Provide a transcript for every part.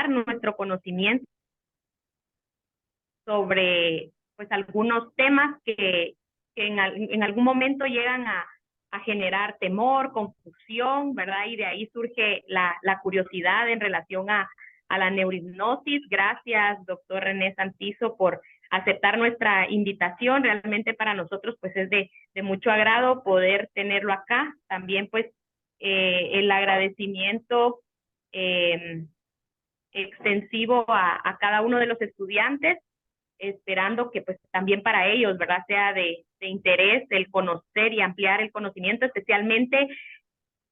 nuestro conocimiento sobre pues algunos temas que en algún momento llegan a generar temor, confusión, ¿verdad? Y de ahí surge la curiosidad en relación a la neurohipnosis. Gracias, doctor René Santizo, por aceptar nuestra invitación. Realmente para nosotros pues es de mucho agrado poder tenerlo acá. También pues el agradecimiento extensivo a cada uno de los estudiantes, esperando que pues también para ellos, ¿verdad?, sea de interés el conocer y ampliar el conocimiento, especialmente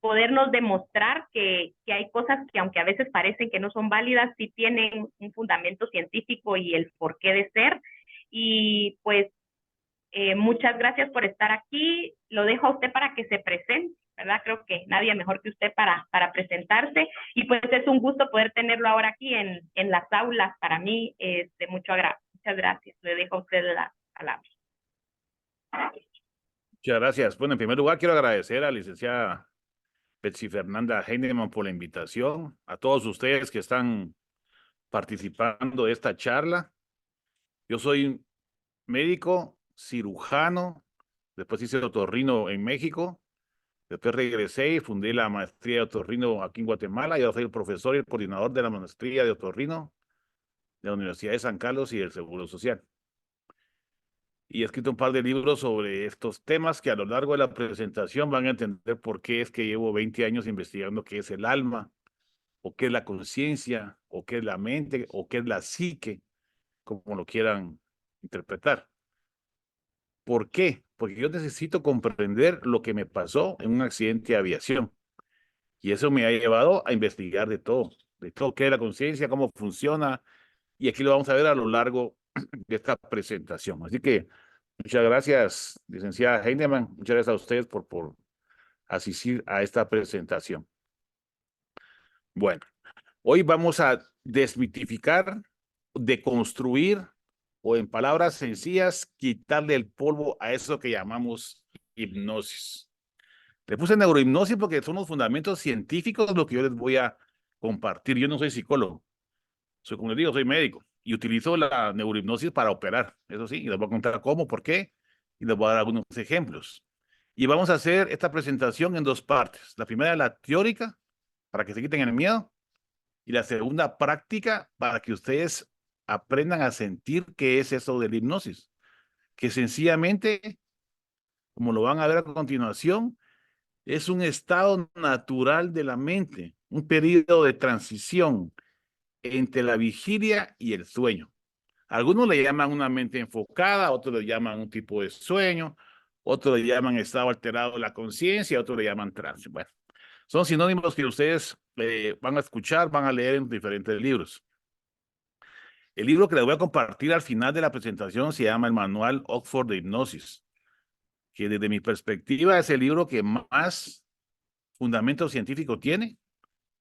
podernos demostrar que hay cosas que aunque a veces parecen que no son válidas, sí tienen un fundamento científico y el porqué de ser. Y pues muchas gracias por estar aquí. Lo dejo a usted para que se presente, ¿verdad? Creo que nadie mejor que usted para presentarse. Y pues es un gusto poder tenerlo ahora aquí en las aulas. Para mí es de mucho agrado. Muchas gracias. Le dejo a usted la palabra. Muchas gracias. Bueno, en primer lugar, quiero agradecer a la licenciada Betsy Fernanda Heinemann por la invitación, a todos ustedes que están participando de esta charla. Yo soy médico, cirujano, después hice otorrino en México, después regresé y fundé la maestría de otorrino aquí en Guatemala. Yo soy el profesor y el coordinador de la maestría de otorrino de la Universidad de San Carlos y del Seguro Social. Y he escrito un par de libros sobre estos temas que a lo largo de la presentación van a entender por qué es que llevo 20 años investigando qué es el alma, o qué es la conciencia, o qué es la mente, o qué es la psique, como lo quieran interpretar. ¿Por qué? Porque yo necesito comprender lo que me pasó en un accidente de aviación. Y eso me ha llevado a investigar de todo qué es la conciencia, cómo funciona, y aquí lo vamos a ver a lo largo de esta presentación. Así que muchas gracias, licenciada Heinemann, muchas gracias a ustedes por asistir a esta presentación. Bueno, hoy vamos a desmitificar, deconstruir, o en palabras sencillas, quitarle el polvo a eso que llamamos hipnosis. Le puse neurohipnosis porque son los fundamentos científicos lo que yo les voy a compartir. Yo no soy psicólogo, soy, como les digo, soy médico y utilizo la neurohipnosis para operar, eso sí, y les voy a contar cómo, por qué, y les voy a dar algunos ejemplos. Y vamos a hacer esta presentación en dos partes. La primera, la teórica, para que se quiten el miedo, y la segunda, práctica, para que ustedes aprendan a sentir qué es eso de la hipnosis, que sencillamente, como lo van a ver a continuación, es un estado natural de la mente, un periodo de transición entre la vigilia y el sueño. Algunos le llaman una mente enfocada, otros le llaman un tipo de sueño, otros le llaman estado alterado de la conciencia, otros le llaman trance. Bueno, son sinónimos que ustedes van a escuchar, van a leer en diferentes libros. El libro que les voy a compartir al final de la presentación se llama el Manual Oxford de Hipnosis, que desde mi perspectiva es el libro que más fundamento científico tiene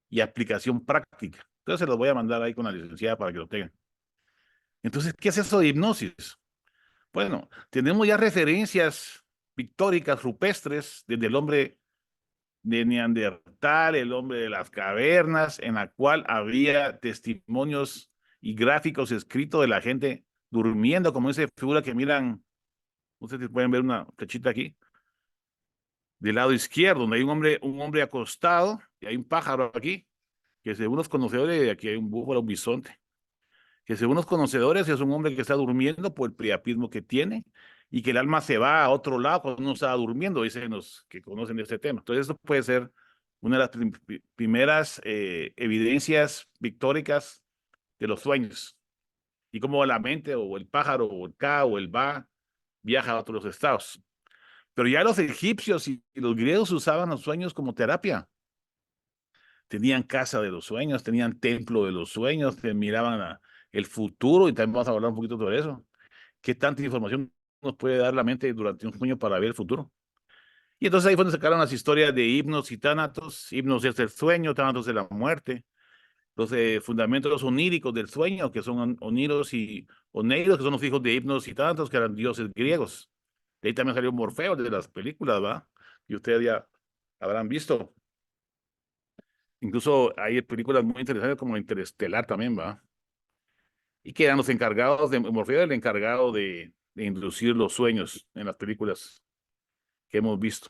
y aplicación práctica. Entonces se los voy a mandar ahí con la licenciada para que lo tengan. Entonces, ¿qué es eso de hipnosis? Bueno, tenemos ya referencias pictóricas rupestres desde el hombre de Neandertal, el hombre de las cavernas, en la cual había testimonios y gráficos escritos de la gente durmiendo, como esa figura que miran, ustedes pueden ver una flechita aquí, del lado izquierdo, donde hay un hombre acostado, y hay un pájaro aquí, que según los conocedores, aquí hay un búfalo, un bisonte, que según los conocedores es un hombre que está durmiendo por el priapismo que tiene, y que el alma se va a otro lado cuando uno está durmiendo, dicen los que conocen de este tema. Entonces, esto puede ser una de las primeras evidencias pictóricas de los sueños, y cómo la mente, o el pájaro, o el Ka, o el Ba, viaja a otros estados. Pero ya los egipcios y los griegos usaban los sueños como terapia. Tenían casa de los sueños, tenían templo de los sueños, miraban el futuro, y también vamos a hablar un poquito sobre eso. ¿Qué tanta información nos puede dar la mente durante un sueño para ver el futuro? Y entonces ahí fue donde sacaron las historias de hipnos y tánatos. Hipnos es el sueño, tánatos es la muerte. Los fundamentos oníricos del sueño, que son oniros y oneiros, que son los hijos de hipnos y tánatos, que eran dioses griegos. De ahí también salió Morfeo de las películas, ¿va? Y ustedes ya habrán visto. Incluso hay películas muy interesantes como Interestelar también, ¿va? Y que eran los encargados Morfeo era el encargado de inducir los sueños en las películas que hemos visto.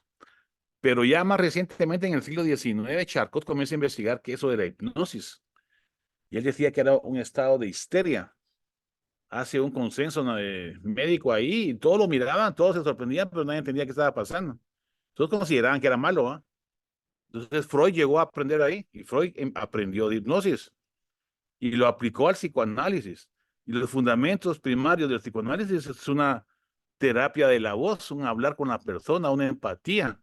Pero ya más recientemente, en el siglo XIX, Charcot comienza a investigar qué es eso de la hipnosis. Y él decía que era un estado de histeria. Hace un consenso médico ahí y todos lo miraban, todos se sorprendían, pero nadie entendía qué estaba pasando. Todos consideraban que era malo, ¿ah? Entonces Freud llegó a aprender ahí y Freud aprendió de hipnosis y lo aplicó al psicoanálisis. Y los fundamentos primarios del psicoanálisis es una terapia de la voz, un hablar con la persona, una empatía.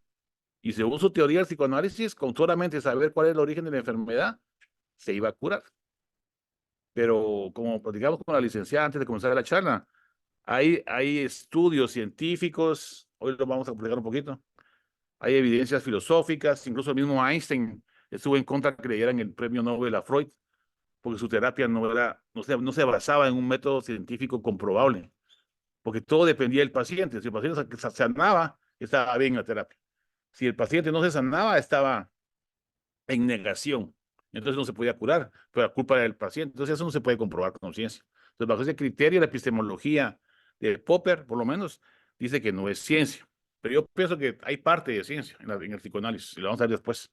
Y según su teoría del psicoanálisis, con solamente saber cuál es el origen de la enfermedad, se iba a curar. Pero como platicamos con la licenciada antes de comenzar la charla, hay estudios científicos, hoy lo vamos a explicar un poquito, hay evidencias filosóficas, incluso el mismo Einstein estuvo en contra que le dieran el premio Nobel a Freud, porque su terapia no se basaba en un método científico comprobable, porque todo dependía del paciente. Si el paciente se sanaba, estaba bien la terapia. Si el paciente no se sanaba, estaba en negación. Entonces no se podía curar, pero la culpa era del paciente. Entonces eso no se puede comprobar con ciencia. Entonces, bajo ese criterio, la epistemología de Popper, por lo menos, dice que no es ciencia. Pero yo pienso que hay parte de ciencia en el psicoanálisis, y lo vamos a ver después.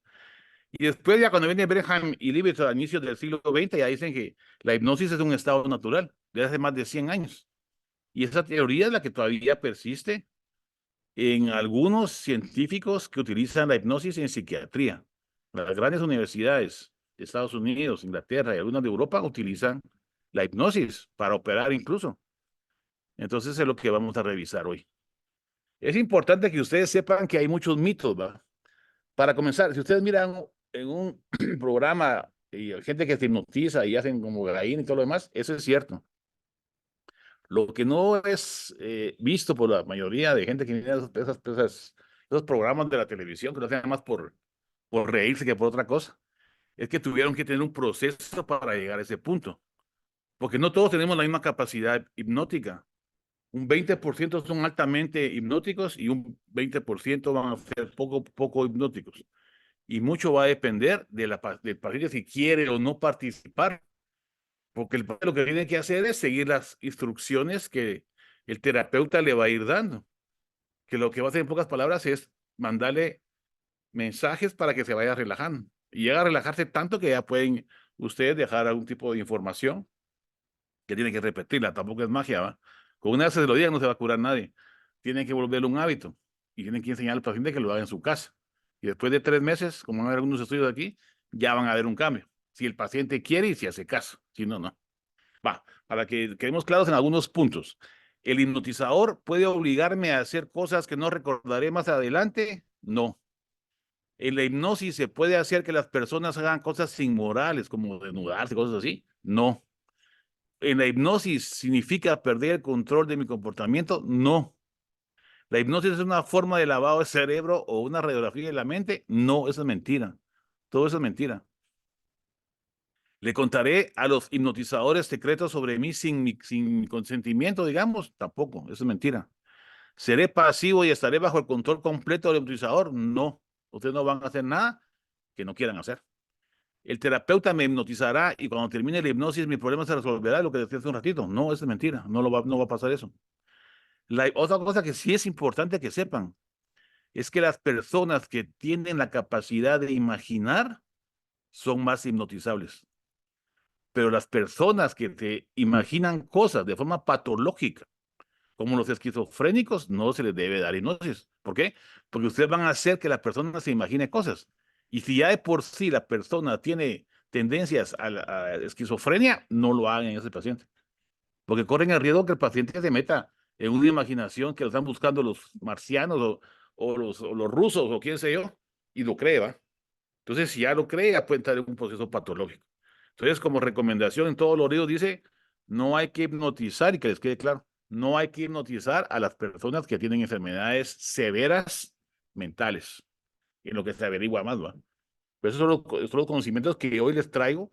Y después, ya cuando viene Brenham y Levitz a inicios del siglo XX, ya dicen que la hipnosis es un estado natural, desde hace más de 100 años. Y esa teoría es la que todavía persiste en algunos científicos que utilizan la hipnosis en psiquiatría. Las grandes universidades de Estados Unidos, Inglaterra y algunas de Europa utilizan la hipnosis para operar incluso. Entonces es lo que vamos a revisar hoy. Es importante que ustedes sepan que hay muchos mitos, ¿va? Para comenzar, si ustedes miran en un programa y hay gente que se hipnotiza y hacen como gallina y todo lo demás, eso es cierto. Lo que no es visto por la mayoría de gente que mira esos programas de la televisión, que lo hacen más por reírse que por otra cosa, es que tuvieron que tener un proceso para llegar a ese punto. Porque no todos tenemos la misma capacidad hipnótica. Un 20% son altamente hipnóticos y un 20% van a ser poco hipnóticos. Y mucho va a depender del paciente si quiere o no participar, porque el paciente lo que tiene que hacer es seguir las instrucciones que el terapeuta le va a ir dando, que lo que va a hacer en pocas palabras es mandarle mensajes para que se vaya relajando. Y llega a relajarse tanto que ya pueden ustedes dejar algún tipo de información que tienen que repetirla, tampoco es magia, ¿va? Con una vez se lo digan no se va a curar nadie. Tienen que volverlo un hábito y tienen que enseñar al paciente que lo haga en su casa. Y después de 3 meses, como van a ver algunos estudios aquí, ya van a ver un cambio. Si el paciente quiere y si hace caso, si no, no. Va, para que quedemos claros en algunos puntos. ¿El hipnotizador puede obligarme a hacer cosas que no recordaré más adelante? No. ¿En la hipnosis se puede hacer que las personas hagan cosas inmorales, como desnudarse, cosas así? No. ¿En la hipnosis significa perder el control de mi comportamiento? No. ¿La hipnosis es una forma de lavado de cerebro o una radiografía de la mente? No, eso es mentira. Todo eso es mentira. ¿Le contaré a los hipnotizadores secretos sobre mí sin mi consentimiento, digamos? Tampoco, eso es mentira. ¿Seré pasivo y estaré bajo el control completo del hipnotizador? No. Ustedes no van a hacer nada que no quieran hacer. El terapeuta me hipnotizará y cuando termine la hipnosis mi problema se resolverá, lo que decía hace un ratito. No, eso es mentira. No va a pasar eso. Otra cosa que sí es importante que sepan es que las personas que tienen la capacidad de imaginar son más hipnotizables. Pero las personas que te imaginan cosas de forma patológica, como los esquizofrénicos, no se les debe dar hipnosis. ¿Por qué? Porque ustedes van a hacer que la persona se imagine cosas. Y si ya de por sí la persona tiene tendencias a la esquizofrenia, no lo hagan en ese paciente. Porque corren el riesgo que el paciente se meta en una imaginación que lo están buscando los marcianos o los rusos o quién sé yo, y lo cree, ¿va? Entonces, si ya lo cree, ya puede entrar en un proceso patológico. Entonces, como recomendación en todos los libros dice, no hay que hipnotizar, y que les quede claro, no hay que hipnotizar a las personas que tienen enfermedades severas mentales, en lo que se averigua más, ¿va? Pero esos son los conocimientos que hoy les traigo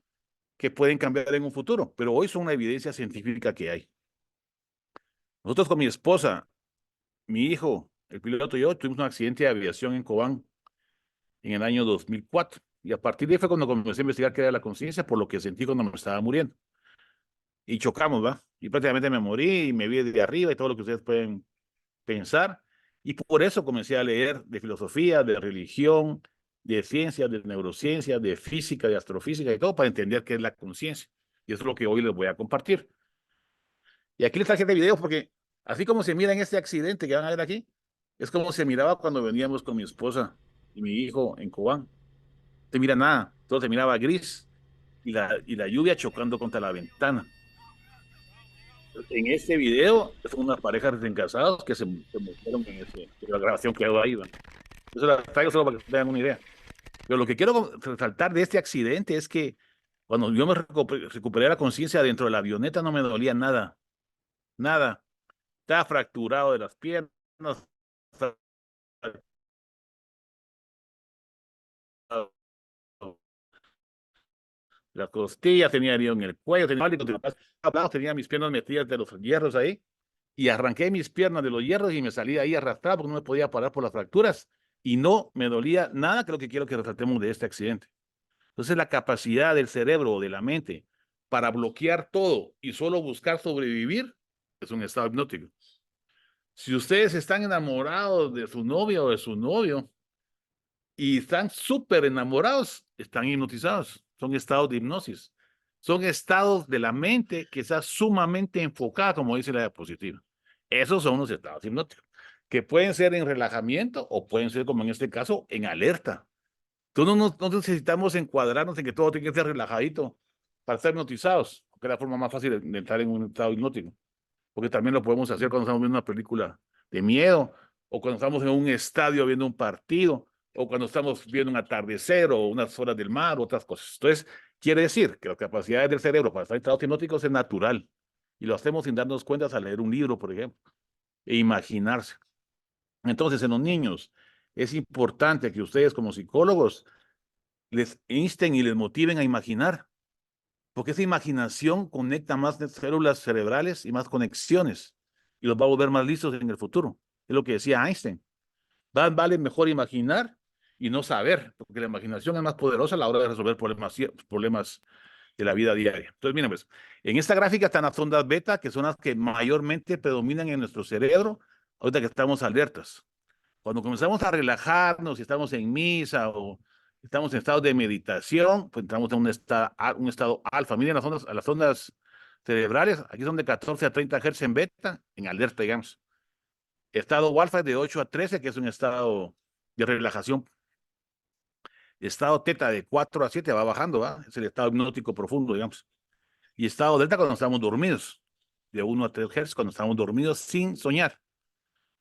que pueden cambiar en un futuro, pero hoy son una evidencia científica que hay. Nosotros con mi esposa, mi hijo, el piloto y yo tuvimos un accidente de aviación en Cobán en el año 2004. Y a partir de ahí fue cuando comencé a investigar qué era la conciencia, por lo que sentí cuando me estaba muriendo. Y chocamos, ¿va? Y prácticamente me morí y me vi de arriba y todo lo que ustedes pueden pensar. Y por eso comencé a leer de filosofía, de religión, de ciencias, de neurociencias, de física, de astrofísica y todo para entender qué es la conciencia. Y eso es lo que hoy les voy a compartir. Y aquí les traje este video porque así como se mira en este accidente que van a ver aquí, es como se miraba cuando veníamos con mi esposa y mi hijo en Cobán. No se mira nada, todo se miraba gris y la lluvia chocando contra la ventana. En este video son unas parejas recién casados que se mostraron en la grabación que hago ahí. ¿Va? Eso la traigo solo para que tengan una idea. Pero lo que quiero resaltar de este accidente es que cuando yo me recuperé la conciencia dentro de la avioneta no me dolía nada, nada. Estaba fracturado de las piernas, las costillas, tenía herido en el cuello, tenía mis piernas metidas de los hierros ahí y arranqué mis piernas de los hierros y me salí ahí arrastrado porque no me podía parar por las fracturas y no me dolía nada, que es lo que quiero que resaltemos de este accidente. Entonces la capacidad del cerebro o de la mente para bloquear todo y solo buscar sobrevivir es un estado hipnótico. Si ustedes están enamorados de su novia o de su novio y están súper enamorados, están hipnotizados. Son estados de hipnosis. Son estados de la mente que está sumamente enfocada, como dice la diapositiva. Esos son los estados hipnóticos, que pueden ser en relajamiento o pueden ser, como en este caso, en alerta. Entonces no necesitamos encuadrarnos en que todo tiene que ser relajadito para estar hipnotizados, porque es la forma más fácil de entrar en un estado hipnótico. Porque también lo podemos hacer cuando estamos viendo una película de miedo, o cuando estamos en un estadio viendo un partido, o cuando estamos viendo un atardecer o unas horas del mar, otras cosas. Entonces, quiere decir que las capacidades del cerebro para estar en estados hipnóticos es natural. Y lo hacemos sin darnos cuenta al leer un libro, por ejemplo, e imaginarse. Entonces, en los niños, es importante que ustedes como psicólogos les insten y les motiven a imaginar, porque esa imaginación conecta más células cerebrales y más conexiones y los va a volver más listos en el futuro. Es lo que decía Einstein. Vale mejor imaginar y no saber, porque la imaginación es más poderosa a la hora de resolver problemas de la vida diaria. Entonces, miren, pues, en esta gráfica están las ondas beta, que son las que mayormente predominan en nuestro cerebro, ahorita que estamos alertas. Cuando comenzamos a relajarnos, si estamos en misa o estamos en estado de meditación, pues entramos en un estado alfa. Miren las ondas cerebrales, aquí son de 14 a 30 Hz en beta, en alerta, digamos. Estado alfa es de 8 a 13, que es un estado de relajación. Estado teta de 4 a 7 va bajando, ¿va? Es el estado hipnótico profundo, digamos. Y estado delta cuando estamos dormidos, de 1 a 3 Hz cuando estamos dormidos sin soñar.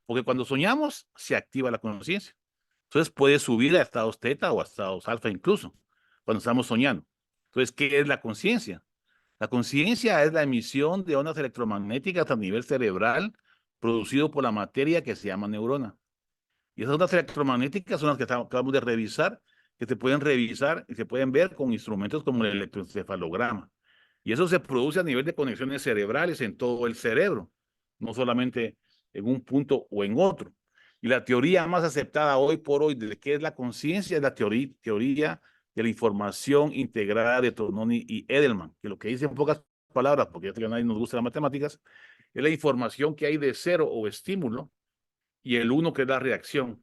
Porque cuando soñamos, se activa la conciencia. Entonces puede subir a estados teta o a estados alfa incluso, cuando estamos soñando. Entonces, ¿qué es la conciencia? La conciencia es la emisión de ondas electromagnéticas a nivel cerebral producido por la materia que se llama neurona. Y esas ondas electromagnéticas son las que acabamos de revisar, que se pueden revisar y se pueden ver con instrumentos como el electroencefalograma. Y eso se produce a nivel de conexiones cerebrales en todo el cerebro, no solamente en un punto o en otro. Y la teoría más aceptada hoy por hoy de qué es la conciencia es la teoría de la información integrada de Tornoni y Edelman, que lo que dice en pocas palabras, porque ya que a nadie nos gusta las matemáticas, es la información que hay de cero o estímulo y el uno que es la reacción.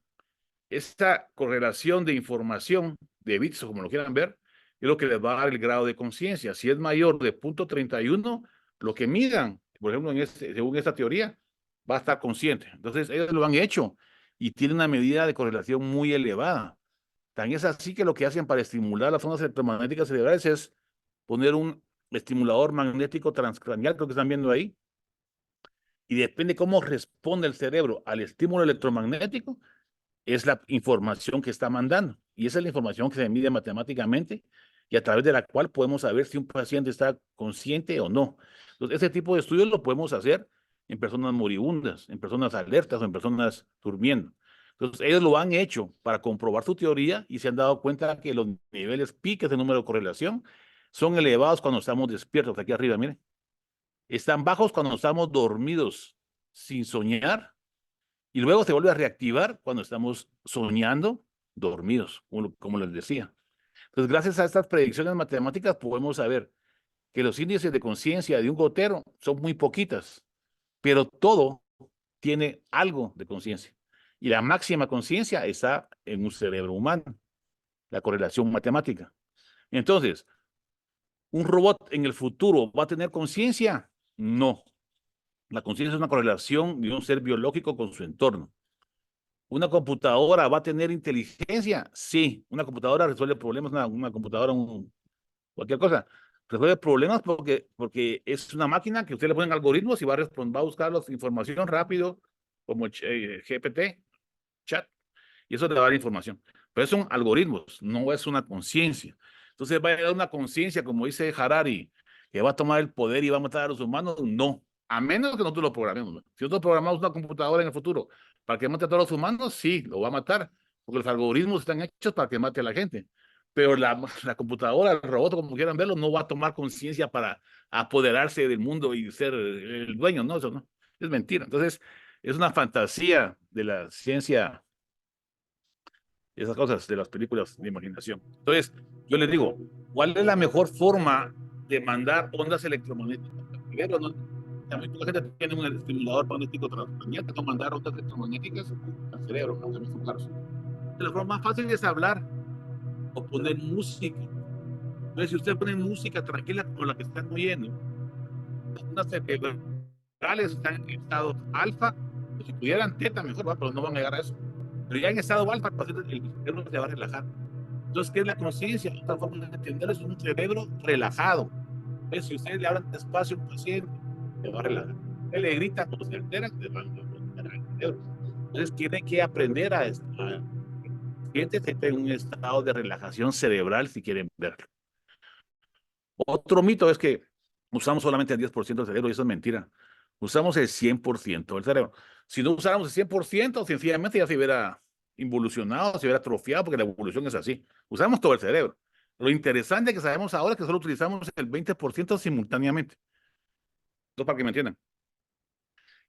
Esta correlación de información, de bits o como lo quieran ver, es lo que les va a dar el grado de conciencia. Si es mayor de 0.31, lo que midan, por ejemplo, según esta teoría, va a estar consciente. Entonces, ellos lo han hecho y tienen una medida de correlación muy elevada. Tan es así que lo que hacen para estimular las ondas electromagnéticas cerebrales es poner un estimulador magnético transcranial, creo que están viendo ahí, y depende cómo responde el cerebro al estímulo electromagnético, es la información que está mandando. Y esa es la información que se mide matemáticamente y a través de la cual podemos saber si un paciente está consciente o no. Entonces, ese tipo de estudios lo podemos hacer en personas moribundas, en personas alertas o en personas durmiendo. Entonces, ellos lo han hecho para comprobar su teoría y se han dado cuenta que los niveles piques de número de correlación son elevados cuando estamos despiertos. Aquí arriba, miren. Están bajos cuando estamos dormidos sin soñar y luego se vuelve a reactivar cuando estamos soñando dormidos, como les decía. Entonces, gracias a estas predicciones matemáticas, podemos saber que los índices de conciencia de un gotero son muy poquitas, pero todo tiene algo de conciencia. Y la máxima conciencia está en un cerebro humano, la correlación matemática. Entonces, ¿un robot en el futuro va a tener conciencia? No. La conciencia es una correlación de un ser biológico con su entorno. ¿Una computadora va a tener inteligencia? Sí. Una computadora resuelve problemas, una computadora, cualquier cosa. Resuelve problemas porque es una máquina que usted le pone algoritmos y va a buscar la información rápido, como GPT, chat, y eso le va a dar información. Pero son algoritmos, no es una conciencia. Entonces va a llegar una conciencia, como dice Harari, que va a tomar el poder y va a matar a los humanos. No, a menos que nosotros lo programemos. ¿No? Si nosotros programamos una computadora en el futuro para que mate a todos los humanos, sí, lo va a matar, porque los algoritmos están hechos para que mate a la gente. Pero la computadora, el robot, como quieran verlo, no va a tomar conciencia para apoderarse del mundo y ser el dueño, no, eso no, es mentira. Entonces, es una fantasía de la ciencia, esas cosas de las películas de imaginación. Entonces, yo les digo, ¿cuál es la mejor forma de mandar ondas electromagnéticas? Primero, ¿no? También la gente tiene un estimulador magnético transcraniano para mandar ondas electromagnéticas al cerebro, ¿no? La forma más fácil es hablar o poner música. Entonces, si usted pone música tranquila como la que están oyendo, las ondas cerebrales están en estado alfa, pues si pudieran teta mejor, ¿va? Pero no van a llegar a eso. Pero ya en estado alfa, el cerebro se va a relajar. Entonces, ¿qué es la conciencia? Otra forma de entender es un cerebro relajado. Entonces, si ustedes le hablan despacio a un paciente, se va a relajar. Usted le grita cuando se altera, se va a alterar el cerebro. Entonces, tiene que aprender a siéntese en un estado de relajación cerebral si quieren verlo. Otro mito es que usamos solamente el 10% del cerebro y eso es mentira. Usamos el 100% del cerebro. Si no usáramos el 100%, sencillamente ya se hubiera involucionado, se hubiera atrofiado, porque la evolución es así. Usamos todo el cerebro. Lo interesante que sabemos ahora es que solo utilizamos el 20% simultáneamente. Entonces, para que me entiendan.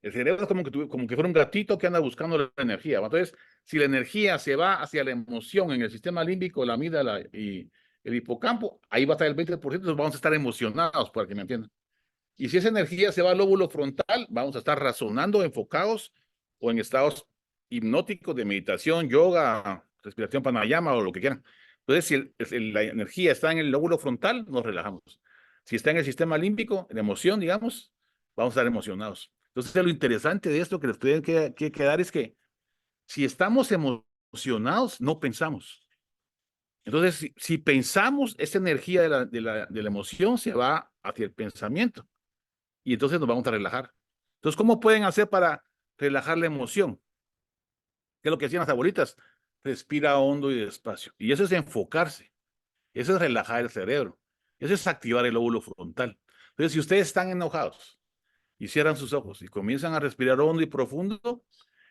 El cerebro es como que fuera un gatito que anda buscando la energía. Entonces, si la energía se va hacia la emoción en el sistema límbico, la amígdala y el hipocampo, ahí va a estar el 20%, entonces vamos a estar emocionados, para que me entiendan. Y si esa energía se va al lóbulo frontal, vamos a estar razonando, enfocados o en estados hipnóticos de meditación, yoga, respiración pranayama o lo que quieran. Entonces, si la energía está en el lóbulo frontal, nos relajamos. Si está en el sistema límbico, en emoción, digamos, vamos a estar emocionados. Entonces, lo interesante de esto que les tienen que quedar es que si estamos emocionados, no pensamos. Entonces, si pensamos, esa energía de la emoción se va hacia el pensamiento y entonces nos vamos a relajar. Entonces, ¿cómo pueden hacer para relajar la emoción? ¿Qué es lo que hacían las abuelitas? Respira hondo y despacio. Y eso es enfocarse. Eso es relajar el cerebro. Eso es activar el lóbulo frontal. Entonces, si ustedes están enojados y cierran sus ojos y comienzan a respirar hondo y profundo,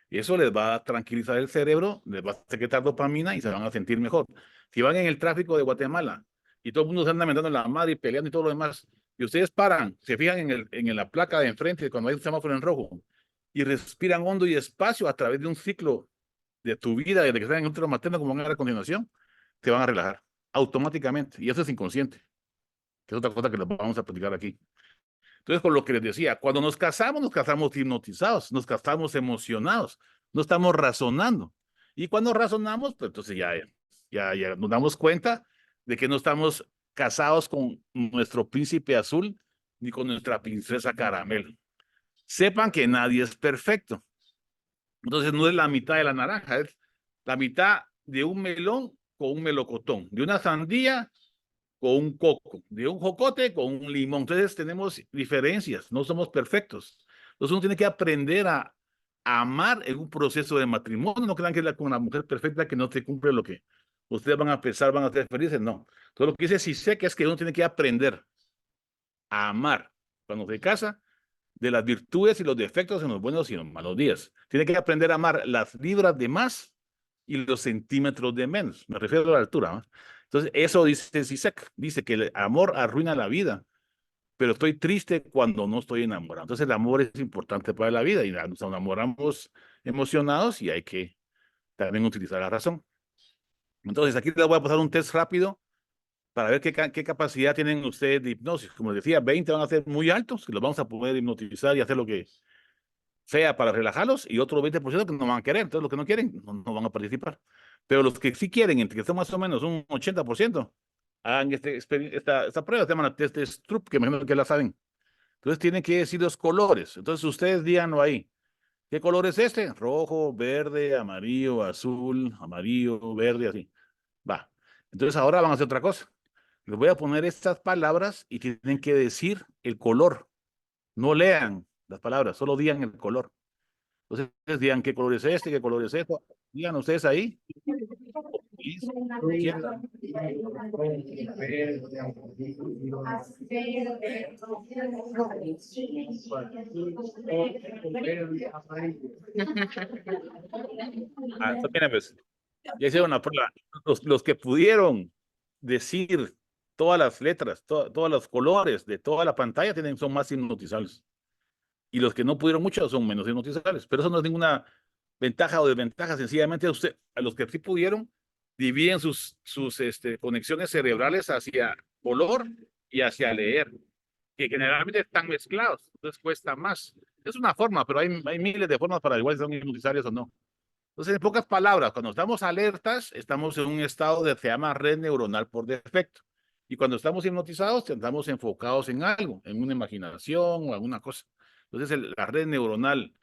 eso les va a tranquilizar el cerebro, les va a secretar dopamina y se van a sentir mejor. Si van en el tráfico de Guatemala y todo el mundo se anda metiendo en la madre y peleando y todo lo demás, y ustedes paran, se fijan en la placa de enfrente cuando hay un semáforo en rojo y respiran hondo y despacio a través de un ciclo de tu vida, desde que están en útero materno, como van a ver a continuación, te van a relajar automáticamente. Y eso es inconsciente, que es otra cosa que les vamos a platicar aquí. Entonces, con lo que les decía, cuando nos casamos hipnotizados, nos casamos emocionados, no estamos razonando. Y cuando razonamos, pues entonces ya nos damos cuenta de que no estamos casados con nuestro príncipe azul ni con nuestra princesa caramelo. Sepan que nadie es perfecto. Entonces, no es la mitad de la naranja, es la mitad de un melón con un melocotón, de una sandía con un coco, de un jocote con un limón. Entonces tenemos diferencias, no somos perfectos. Entonces uno tiene que aprender a amar en un proceso de matrimonio. No crean que es con la mujer perfecta que no se cumple lo que ustedes van a pensar, van a ser felices. No. Todo lo que dice sí sé que es que uno tiene que aprender a amar cuando se casa, de las virtudes y los defectos en los buenos y en los malos días. Tiene que aprender a amar las libras de más y los centímetros de menos. Me refiero a la altura, ¿no? Entonces, eso dice Zizek, dice que el amor arruina la vida, pero estoy triste cuando no estoy enamorado. Entonces, el amor es importante para la vida y nos enamoramos emocionados y hay que también utilizar la razón. Entonces, aquí les voy a pasar un test rápido para ver qué capacidad tienen ustedes de hipnosis. Como les decía, 20 van a ser muy altos, que los vamos a poder hipnotizar y hacer lo que sea para relajarlos, y otro 20% que no van a querer. Entonces, los que no quieren no van a participar. Pero los que sí quieren, entre que son más o menos un 80%, hagan esta prueba, se llama la test de Stroop, que imagino que la saben. Entonces, tienen que decir los colores. Entonces, ustedes díganlo ahí. ¿Qué color es este? Rojo, verde, amarillo, verde, así. Va. Entonces, ahora van a hacer otra cosa. Les voy a poner estas palabras y tienen que decir el color. No lean las palabras, solo digan el color. Entonces digan qué color es este, qué color es esto. Digan ustedes ahí. Listo. ¿Quién? Miren, pues, ya hicieron una prueba. Los que pudieron decir todas las letras, todos los colores de toda la pantalla son más hipnotizables. Y los que no pudieron mucho son menos hipnotizables. Pero eso no es ninguna ventaja o desventaja. Sencillamente a los que sí pudieron, dividen sus conexiones cerebrales hacia color y hacia leer, que generalmente están mezclados, entonces cuesta más. Es una forma, pero hay miles de formas para igual si son hipnotizarios o no. Entonces, en pocas palabras, cuando estamos alertas, estamos en un estado de se llama red neuronal por defecto. Y cuando estamos hipnotizados, estamos enfocados en algo, en una imaginación o alguna cosa. Entonces, la red neuronal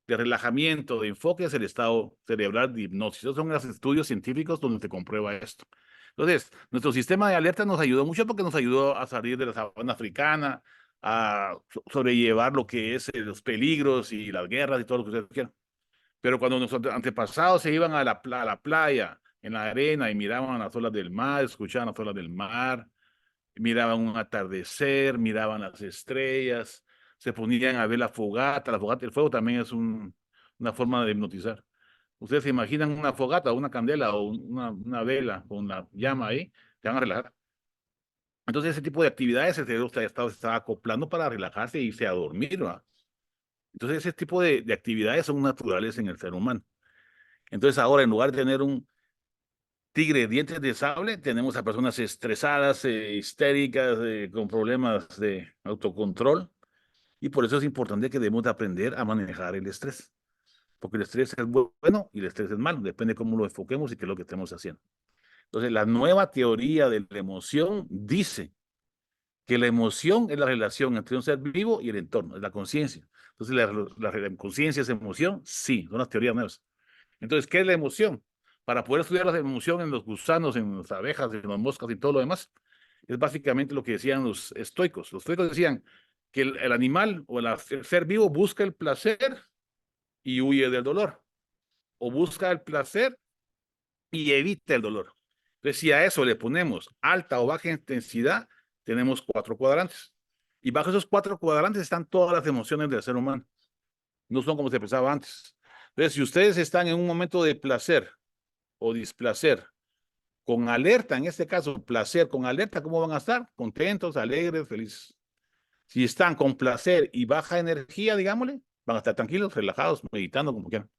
de relajamiento, de enfoque, es el estado cerebral de hipnosis. Esos son los estudios científicos donde se comprueba esto. Entonces, nuestro sistema de alerta nos ayudó mucho porque nos ayudó a salir de la sabana africana, a sobrellevar lo que es los peligros y las guerras y todo lo que ustedes quieran. Pero cuando nuestros antepasados se iban a la playa, en la arena, y miraban las olas del mar, escuchaban las olas del mar, miraban un atardecer, miraban las estrellas, se ponían a ver la fogata, el fuego también es una forma de hipnotizar. Ustedes se imaginan una fogata, una candela o una vela con la llama ahí, te van a relajar. Entonces, ese tipo de actividades el cerebro se está acoplando para relajarse y irse a dormir, ¿va? Entonces, ese tipo de actividades son naturales en el ser humano. Entonces, ahora, en lugar de tener un tigre de dientes de sable, tenemos a personas estresadas, histéricas, con problemas de autocontrol. Y por eso es importante que debemos de aprender a manejar el estrés. Porque el estrés es bueno y el estrés es malo. Depende de cómo lo enfoquemos y qué es lo que estemos haciendo. Entonces, la nueva teoría de la emoción dice que la emoción es la relación entre un ser vivo y el entorno, es la conciencia. Entonces, la conciencia es emoción, sí, son las teorías nuevas. Entonces, ¿qué es la emoción? Para poder estudiar la emoción en los gusanos, en las abejas, en las moscas y todo lo demás, es básicamente lo que decían los estoicos. Los estoicos decían que el animal o el ser vivo busca el placer y huye del dolor, o busca el placer y evita el dolor. Entonces, si a eso le ponemos alta o baja intensidad, tenemos 4 cuadrantes. Y bajo esos 4 cuadrantes están todas las emociones del ser humano. No son como se pensaba antes. Entonces, si ustedes están en un momento de placer o displacer, con alerta, en este caso, placer con alerta, ¿cómo van a estar? Contentos, alegres, felices. Si están con placer y baja energía, digámosle, van a estar tranquilos, relajados, meditando, como quieran.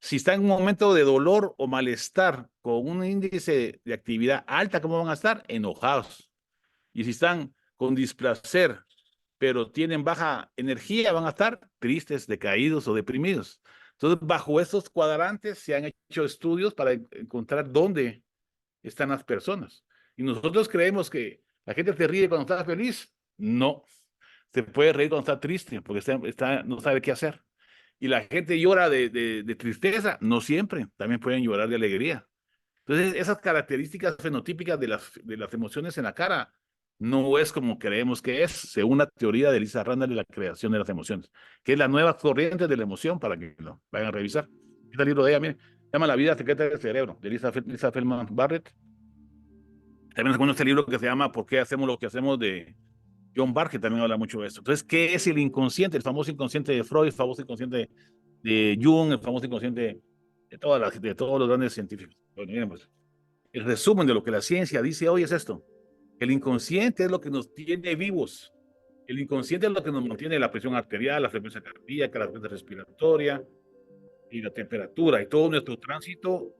Si están en un momento de dolor o malestar con un índice de actividad alta, ¿cómo van a estar? Enojados. Y si están con displacer, pero tienen baja energía, van a estar tristes, decaídos o deprimidos. Entonces, bajo estos cuadrantes se han hecho estudios para encontrar dónde están las personas. Y nosotros creemos que la gente se ríe cuando está feliz. No, se puede reír cuando está triste porque no sabe qué hacer. Y la gente llora de tristeza, no siempre, también pueden llorar de alegría. Entonces, esas características fenotípicas de las emociones en la cara no es como creemos que es, según la teoría de Lisa Randall de la creación de las emociones, que es la nueva corriente de la emoción para que lo vayan a revisar. Este libro de ella, miren, se llama La vida secreta del cerebro, de Lisa Feldman Barrett. También sacó este libro que se llama ¿Por qué hacemos lo que hacemos?, de John Barr, que también habla mucho de esto. Entonces, ¿qué es el inconsciente? El famoso inconsciente de Freud, el famoso inconsciente de Jung, el famoso inconsciente de todos los grandes científicos. Bueno, miren, pues, el resumen de lo que la ciencia dice hoy es esto. El inconsciente es lo que nos tiene vivos. El inconsciente es lo que nos mantiene la presión arterial, la frecuencia cardíaca, la frecuencia respiratoria y la temperatura y todo nuestro tránsito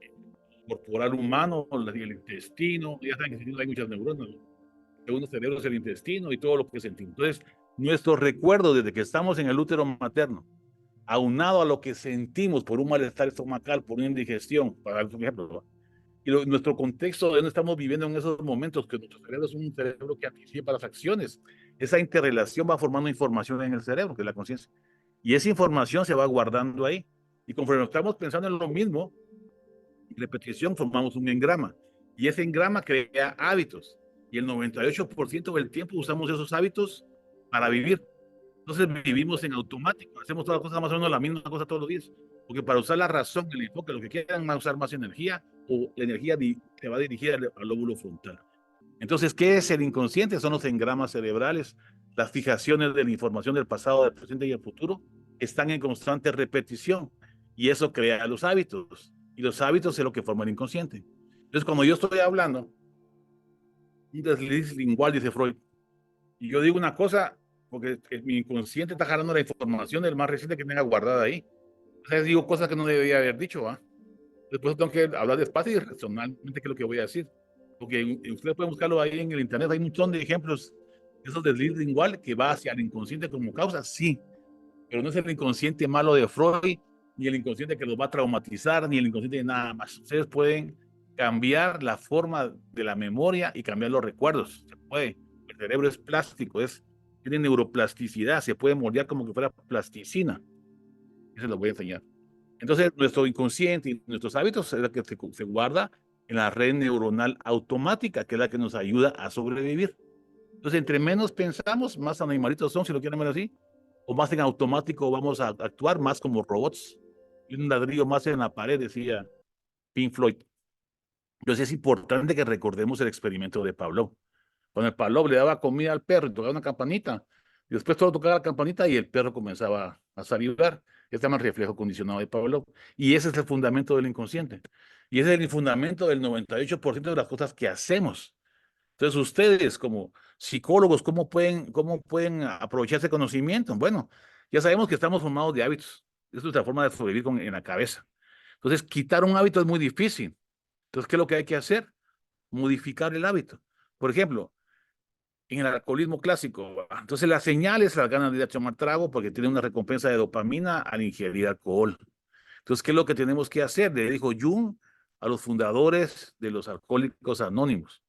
corporal humano, el intestino, ya saben que en el intestino hay muchas neuronas, ¿no? El segundo cerebro es el intestino y todo lo que sentimos. Entonces, nuestro recuerdo desde que estamos en el útero materno, aunado a lo que sentimos por un malestar estomacal, por una indigestión, para dar un ejemplo, ¿no? Y nuestro contexto de donde estamos viviendo en esos momentos, que nuestro cerebro es un cerebro que anticipa las acciones. Esa interrelación va formando información en el cerebro, que es la conciencia. Y esa información se va guardando ahí. Y conforme estamos pensando en lo mismo, repetición, formamos un engrama. Y ese engrama crea hábitos. Y el 98% del tiempo usamos esos hábitos para vivir. Entonces vivimos en automático, hacemos todas las cosas más o menos la misma cosa todos los días. Porque para usar la razón, el enfoque, lo que quieran, van a usar más energía o la energía se va a dirigir al lóbulo frontal. Entonces, ¿qué es el inconsciente? Son los engramas cerebrales, las fijaciones de la información del pasado, del presente y el futuro, están en constante repetición y eso crea los hábitos. Y los hábitos es lo que forma el inconsciente. Entonces, cuando yo estoy hablando, un desliz lingual, dice Freud, y yo digo una cosa, porque mi inconsciente está jalando la información del más reciente que tenga guardada ahí. O sea, digo cosas que no debería haber dicho, ¿va? Después tengo que hablar despacio y racionalmente qué es lo que voy a decir. Porque ustedes pueden buscarlo ahí en el internet, hay un montón de ejemplos. Esos desliz lingual que va hacia el inconsciente como causa, sí, pero no es el inconsciente malo de Freud, ni el inconsciente que los va a traumatizar, ni el inconsciente de nada más. Ustedes pueden cambiar la forma de la memoria y cambiar los recuerdos. Se puede. El cerebro es plástico, tiene neuroplasticidad, se puede moldear como que fuera plasticina. Eso lo voy a enseñar. Entonces, nuestro inconsciente y nuestros hábitos es la que se guarda en la red neuronal automática, que es la que nos ayuda a sobrevivir. Entonces, entre menos pensamos, más animalitos son, si lo quieren ver así, o más en automático vamos a actuar, más como robots. Y un ladrillo más en la pared, decía Pink Floyd. Entonces, es importante que recordemos el experimento de Pavlov. Cuando el Pavlov le daba comida al perro y tocaba una campanita, y después todo tocaba la campanita y el perro comenzaba a salivar. Este se llama el reflejo condicionado de Pavlov. Y ese es el fundamento del inconsciente. Y ese es el fundamento del 98% de las cosas que hacemos. Entonces, ustedes como psicólogos, cómo pueden aprovechar ese conocimiento? Bueno, ya sabemos que estamos formados de hábitos. Es nuestra forma de sobrevivir en la cabeza. Entonces, quitar un hábito es muy difícil. Entonces, ¿qué es lo que hay que hacer? Modificar el hábito. Por ejemplo, en el alcoholismo clásico, entonces las señales las ganan de ir a tomar trago porque tiene una recompensa de dopamina al ingerir alcohol. Entonces, ¿qué es lo que tenemos que hacer? Le dijo Jung a los fundadores de los alcohólicos anónimos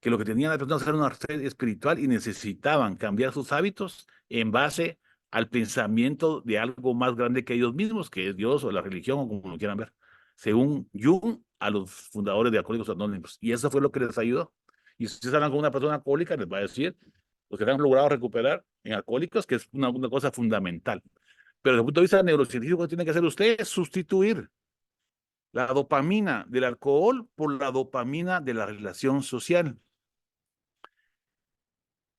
que lo que tenían las personas era una sed espiritual y necesitaban cambiar sus hábitos en base al pensamiento de algo más grande que ellos mismos, que es Dios o la religión o como lo quieran ver, según Jung, a los fundadores de Alcohólicos Anónimos. Y eso fue lo que les ayudó. Y si ustedes hablan con una persona alcohólica, les va a decir, los que han logrado recuperar en alcohólicos, que es una cosa fundamental. Pero desde el punto de vista neurocientífico, lo que tiene que hacer usted es sustituir la dopamina del alcohol por la dopamina de la relación social.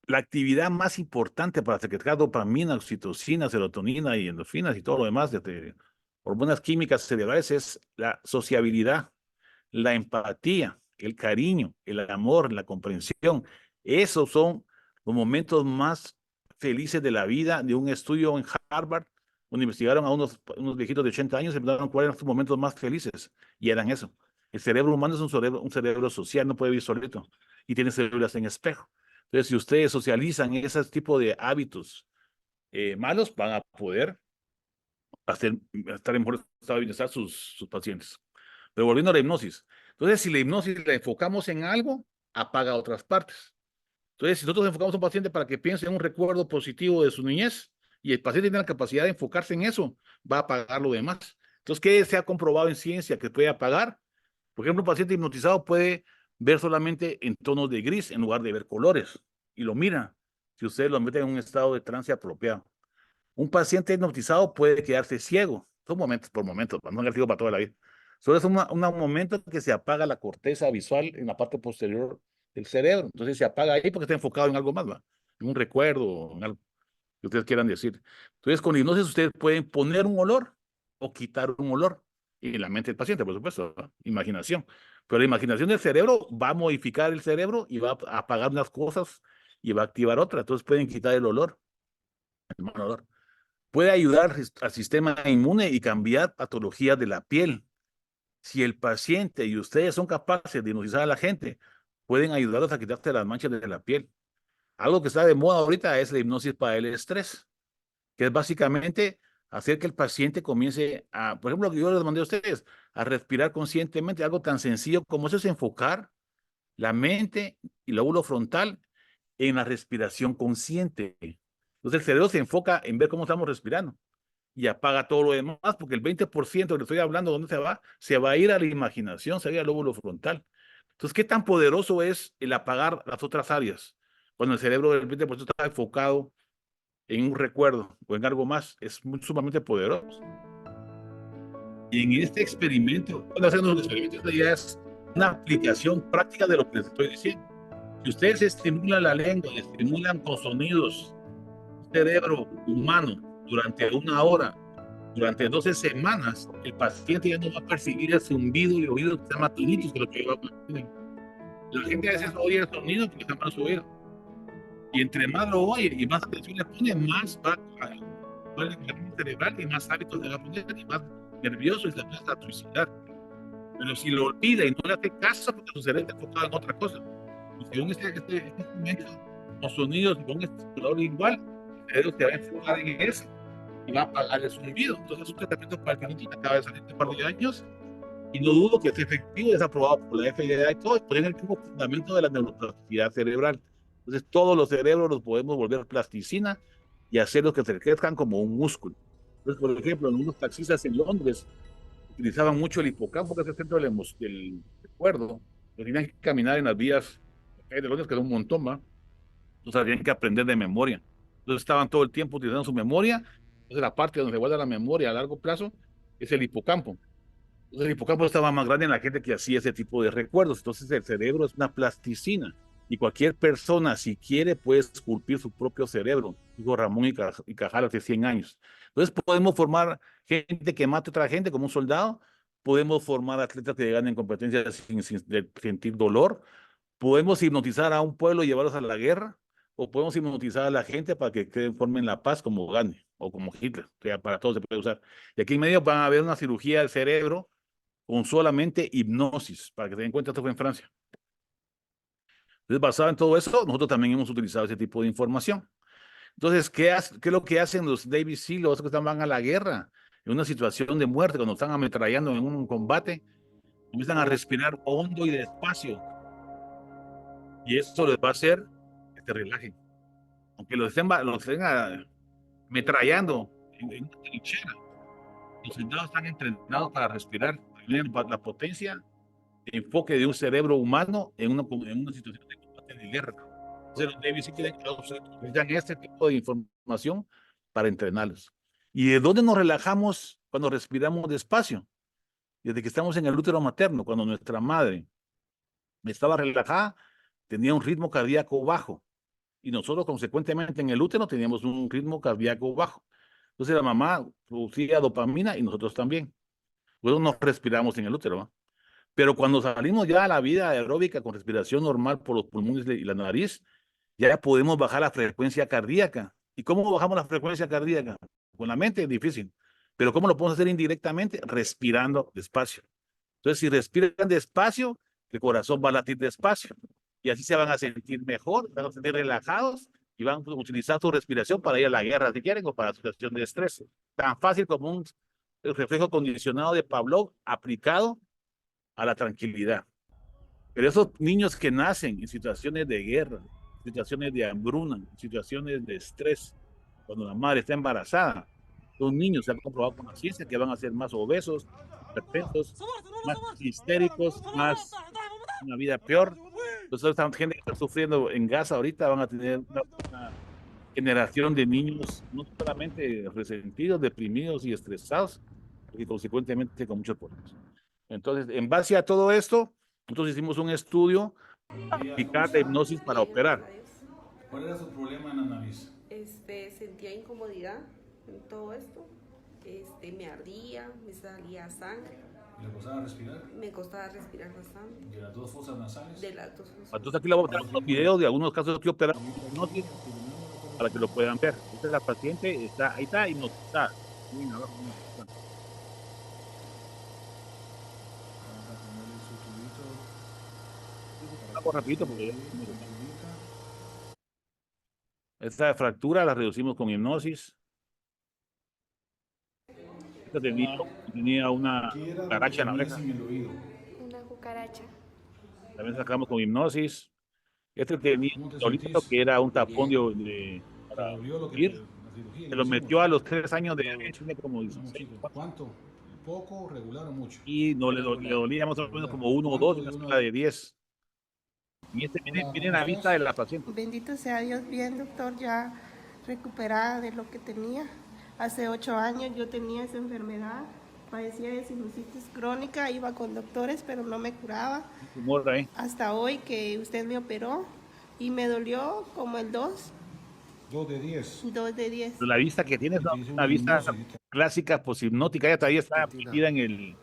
La actividad más importante para secretar dopamina, oxitocina, serotonina y endorfinas y todo lo demás, de hormonas químicas cerebrales, es la sociabilidad, la empatía, el cariño, el amor, la comprensión. Esos son los momentos más felices de la vida. De un estudio en Harvard, donde investigaron a unos viejitos de 80 años y preguntaron cuáles eran sus momentos más felices. Y eran eso. El cerebro humano es un cerebro social, no puede vivir solito. Y tiene células en espejo. Entonces, si ustedes socializan ese tipo de hábitos malos, van a poder estar en mejor estado de bienestar sus pacientes. Pero volviendo a la hipnosis. Entonces, si la hipnosis la enfocamos en algo, apaga otras partes. Entonces, si nosotros enfocamos a un paciente para que piense en un recuerdo positivo de su niñez y el paciente tiene la capacidad de enfocarse en eso, va a apagar lo demás. Entonces, ¿qué se ha comprobado en ciencia que puede apagar? Por ejemplo, un paciente hipnotizado puede ver solamente en tonos de gris en lugar de ver colores y lo mira si ustedes lo meten en un estado de trance apropiado. Un paciente hipnotizado puede quedarse ciego. Son momentos por momentos, no negativo para toda la vida. Solo es un momento que se apaga la corteza visual en la parte posterior del cerebro. Entonces se apaga ahí porque está enfocado en algo más, ¿va? En un recuerdo, en algo que ustedes quieran decir. Entonces, con hipnosis ustedes pueden poner un olor o quitar un olor. Y en la mente del paciente, por supuesto, ¿no? Imaginación. Pero la imaginación del cerebro va a modificar el cerebro y va a apagar unas cosas y va a activar otras. Entonces pueden quitar el olor, el mal olor. Puede ayudar al sistema inmune y cambiar patologías de la piel. Si el paciente y ustedes son capaces de hipnotizar a la gente, pueden ayudarlos a quitarte las manchas de la piel. Algo que está de moda ahorita es la hipnosis para el estrés, que es básicamente hacer que el paciente comience a, por ejemplo, lo que yo les mandé a ustedes, a respirar conscientemente, algo tan sencillo como eso es enfocar la mente y el lóbulo frontal en la respiración consciente. Entonces el cerebro se enfoca en ver cómo estamos respirando y apaga todo lo demás, porque el 20% que le estoy hablando, ¿dónde se va? Se va a ir a la imaginación, se va a ir al lóbulo frontal. Entonces, ¿qué tan poderoso es el apagar las otras áreas? Cuando el cerebro del 20% está enfocado en un recuerdo o en algo más, es muy, sumamente poderoso. Y en este experimento, cuando hacen los experimentos, ya es una aplicación práctica de lo que les estoy diciendo. Si ustedes estimulan la lengua, estimulan con sonidos, cerebro humano durante 1 hora, durante 12 semanas, el paciente ya no va a percibir el zumbido y oído que se llama tinnitus, que es lo que yo. La gente a veces oye el sonido porque está mal su oído. Y entre más lo oye y más atención le pone, más va a el mecanismo cerebral y más hábitos le va a poner y más nervioso y se empieza a suicidar. Pero si lo olvida y no le hace caso porque su cerebro está enfocado en otra cosa, y según este instrumento, con sonidos y con un estimulador igual, el cerebro se va a enfocar en eso y va a apagar el zumbido. Entonces, es un tratamiento para el tinnitus acaba de salir de un par de años y no dudo que es efectivo, es aprobado por la FDA y todo, y pone el mismo fundamento de la neuroplasticidad cerebral. Entonces, todos los cerebros los podemos volver plasticina y hacerlos que se crezcan como un músculo. Entonces, por ejemplo, algunos taxistas en Londres utilizaban mucho el hipocampo, que es el centro del recuerdo, que tenían que caminar en las vías de Londres, que era un montón, ¿va? Entonces, habían que aprender de memoria. Entonces, estaban todo el tiempo utilizando su memoria. Entonces, la parte donde se guarda la memoria a largo plazo es el hipocampo. Entonces, el hipocampo estaba más grande en la gente que hacía ese tipo de recuerdos. Entonces, el cerebro es una plasticina. Y cualquier persona, si quiere, puede esculpir su propio cerebro. Dijo Ramón y Cajal hace 100 años. Entonces, podemos formar gente que mate a otra gente como un soldado. Podemos formar atletas que ganen competencias sin sentir dolor. Podemos hipnotizar a un pueblo y llevarlos a la guerra. O podemos hipnotizar a la gente para que formen la paz como Gandhi o como Hitler. O sea, para todo se puede usar. Y aquí en medio van a haber una cirugía del cerebro con solamente hipnosis, para que se den cuenta, esto fue en Francia. Entonces, basado en todo eso, nosotros también hemos utilizado ese tipo de información. Entonces, ¿qué es lo que hacen los Navy SEAL, los que van a la guerra, en una situación de muerte, cuando están ametrallando en un combate? Comienzan a respirar hondo y despacio, y eso les va a hacer que se relajen. Aunque los estén ametrallando en una trinchera, los soldados están entrenados para respirar. Tienen la potencia enfoque de un cerebro humano en una situación de combate de guerra. Entonces, los Navy sí quieren que utilizan este tipo de información para entrenarlos. ¿Y de dónde nos relajamos cuando respiramos despacio? Desde que estamos en el útero materno, cuando nuestra madre estaba relajada, tenía un ritmo cardíaco bajo. Y nosotros, consecuentemente, en el útero teníamos un ritmo cardíaco bajo. Entonces, la mamá producía dopamina y nosotros también. Luego nos respiramos en el útero, ¿no? Pero cuando salimos ya a la vida aeróbica con respiración normal por los pulmones y la nariz, ya podemos bajar la frecuencia cardíaca. ¿Y cómo bajamos la frecuencia cardíaca? Con la mente es difícil. Pero ¿cómo lo podemos hacer indirectamente? Respirando despacio. Entonces, si respiran despacio, el corazón va a latir despacio. Y así se van a sentir mejor, van a sentir relajados y van a utilizar su respiración para ir a la guerra si quieren o para situación de estrés. Tan fácil como un reflejo condicionado de Pavlov aplicado a la tranquilidad. Pero esos niños que nacen en situaciones de guerra, situaciones de hambruna, situaciones de estrés, cuando la madre está embarazada, los niños se han comprobado con la ciencia que van a ser más obesos, hipertensos, más histéricos, más una vida peor. Entonces, esta gente que está sufriendo en Gaza ahorita van a tener una generación de niños no solamente resentidos, deprimidos y estresados, y consecuentemente con muchos problemas. Entonces, en base a todo esto, nosotros hicimos un estudio para aplicar la hipnosis para operar. ¿Cuál era su problema, Ana Navis? Sentía incomodidad en todo esto. Me ardía, me salía sangre. ¿Le costaba respirar? Me costaba respirar bastante. ¿De las dos fosas nasales? De las dos fosas. Entonces, aquí le voy a poner unos videos de algunos casos que operaron hipnosis para que lo puedan ver. Entonces, la paciente ahí está hipnotizada. Vamos rapidito porque ya esta fractura la reducimos con hipnosis. Esta tenía una ¿Qué era lo que cucaracha en la tenías oreja. en el oído? Una cucaracha. También sacamos con hipnosis. Este tenía ¿Cómo te un dolito sentís? que era un tapón Bien. ¿Te para dolió lo que ir. la cirugía Se que lo le hicimos? metió a los 3 años de Bravo, edad, tiene como una 16, muchita. ¿Cuánto? ¿Poco, regular o mucho? y no le Regular. dolía más o menos Regular. como 1 o 2 ¿Cuánto en la de escala de 10. Y Hola, viene ¿cómo la vista estás? de la paciente. Bendito sea Dios, bien doctor, ya recuperada de lo que tenía. Hace 8 años yo tenía esa enfermedad, padecía de sinusitis crónica, iba con doctores pero no me curaba. Tumor ahí. Hasta hoy que usted me operó y me dolió como el 2 de 10. de 10. Pero la vista que tiene es Y te hice una una vista hipnosis. clásica poshipnótica, ella todavía está metida en el...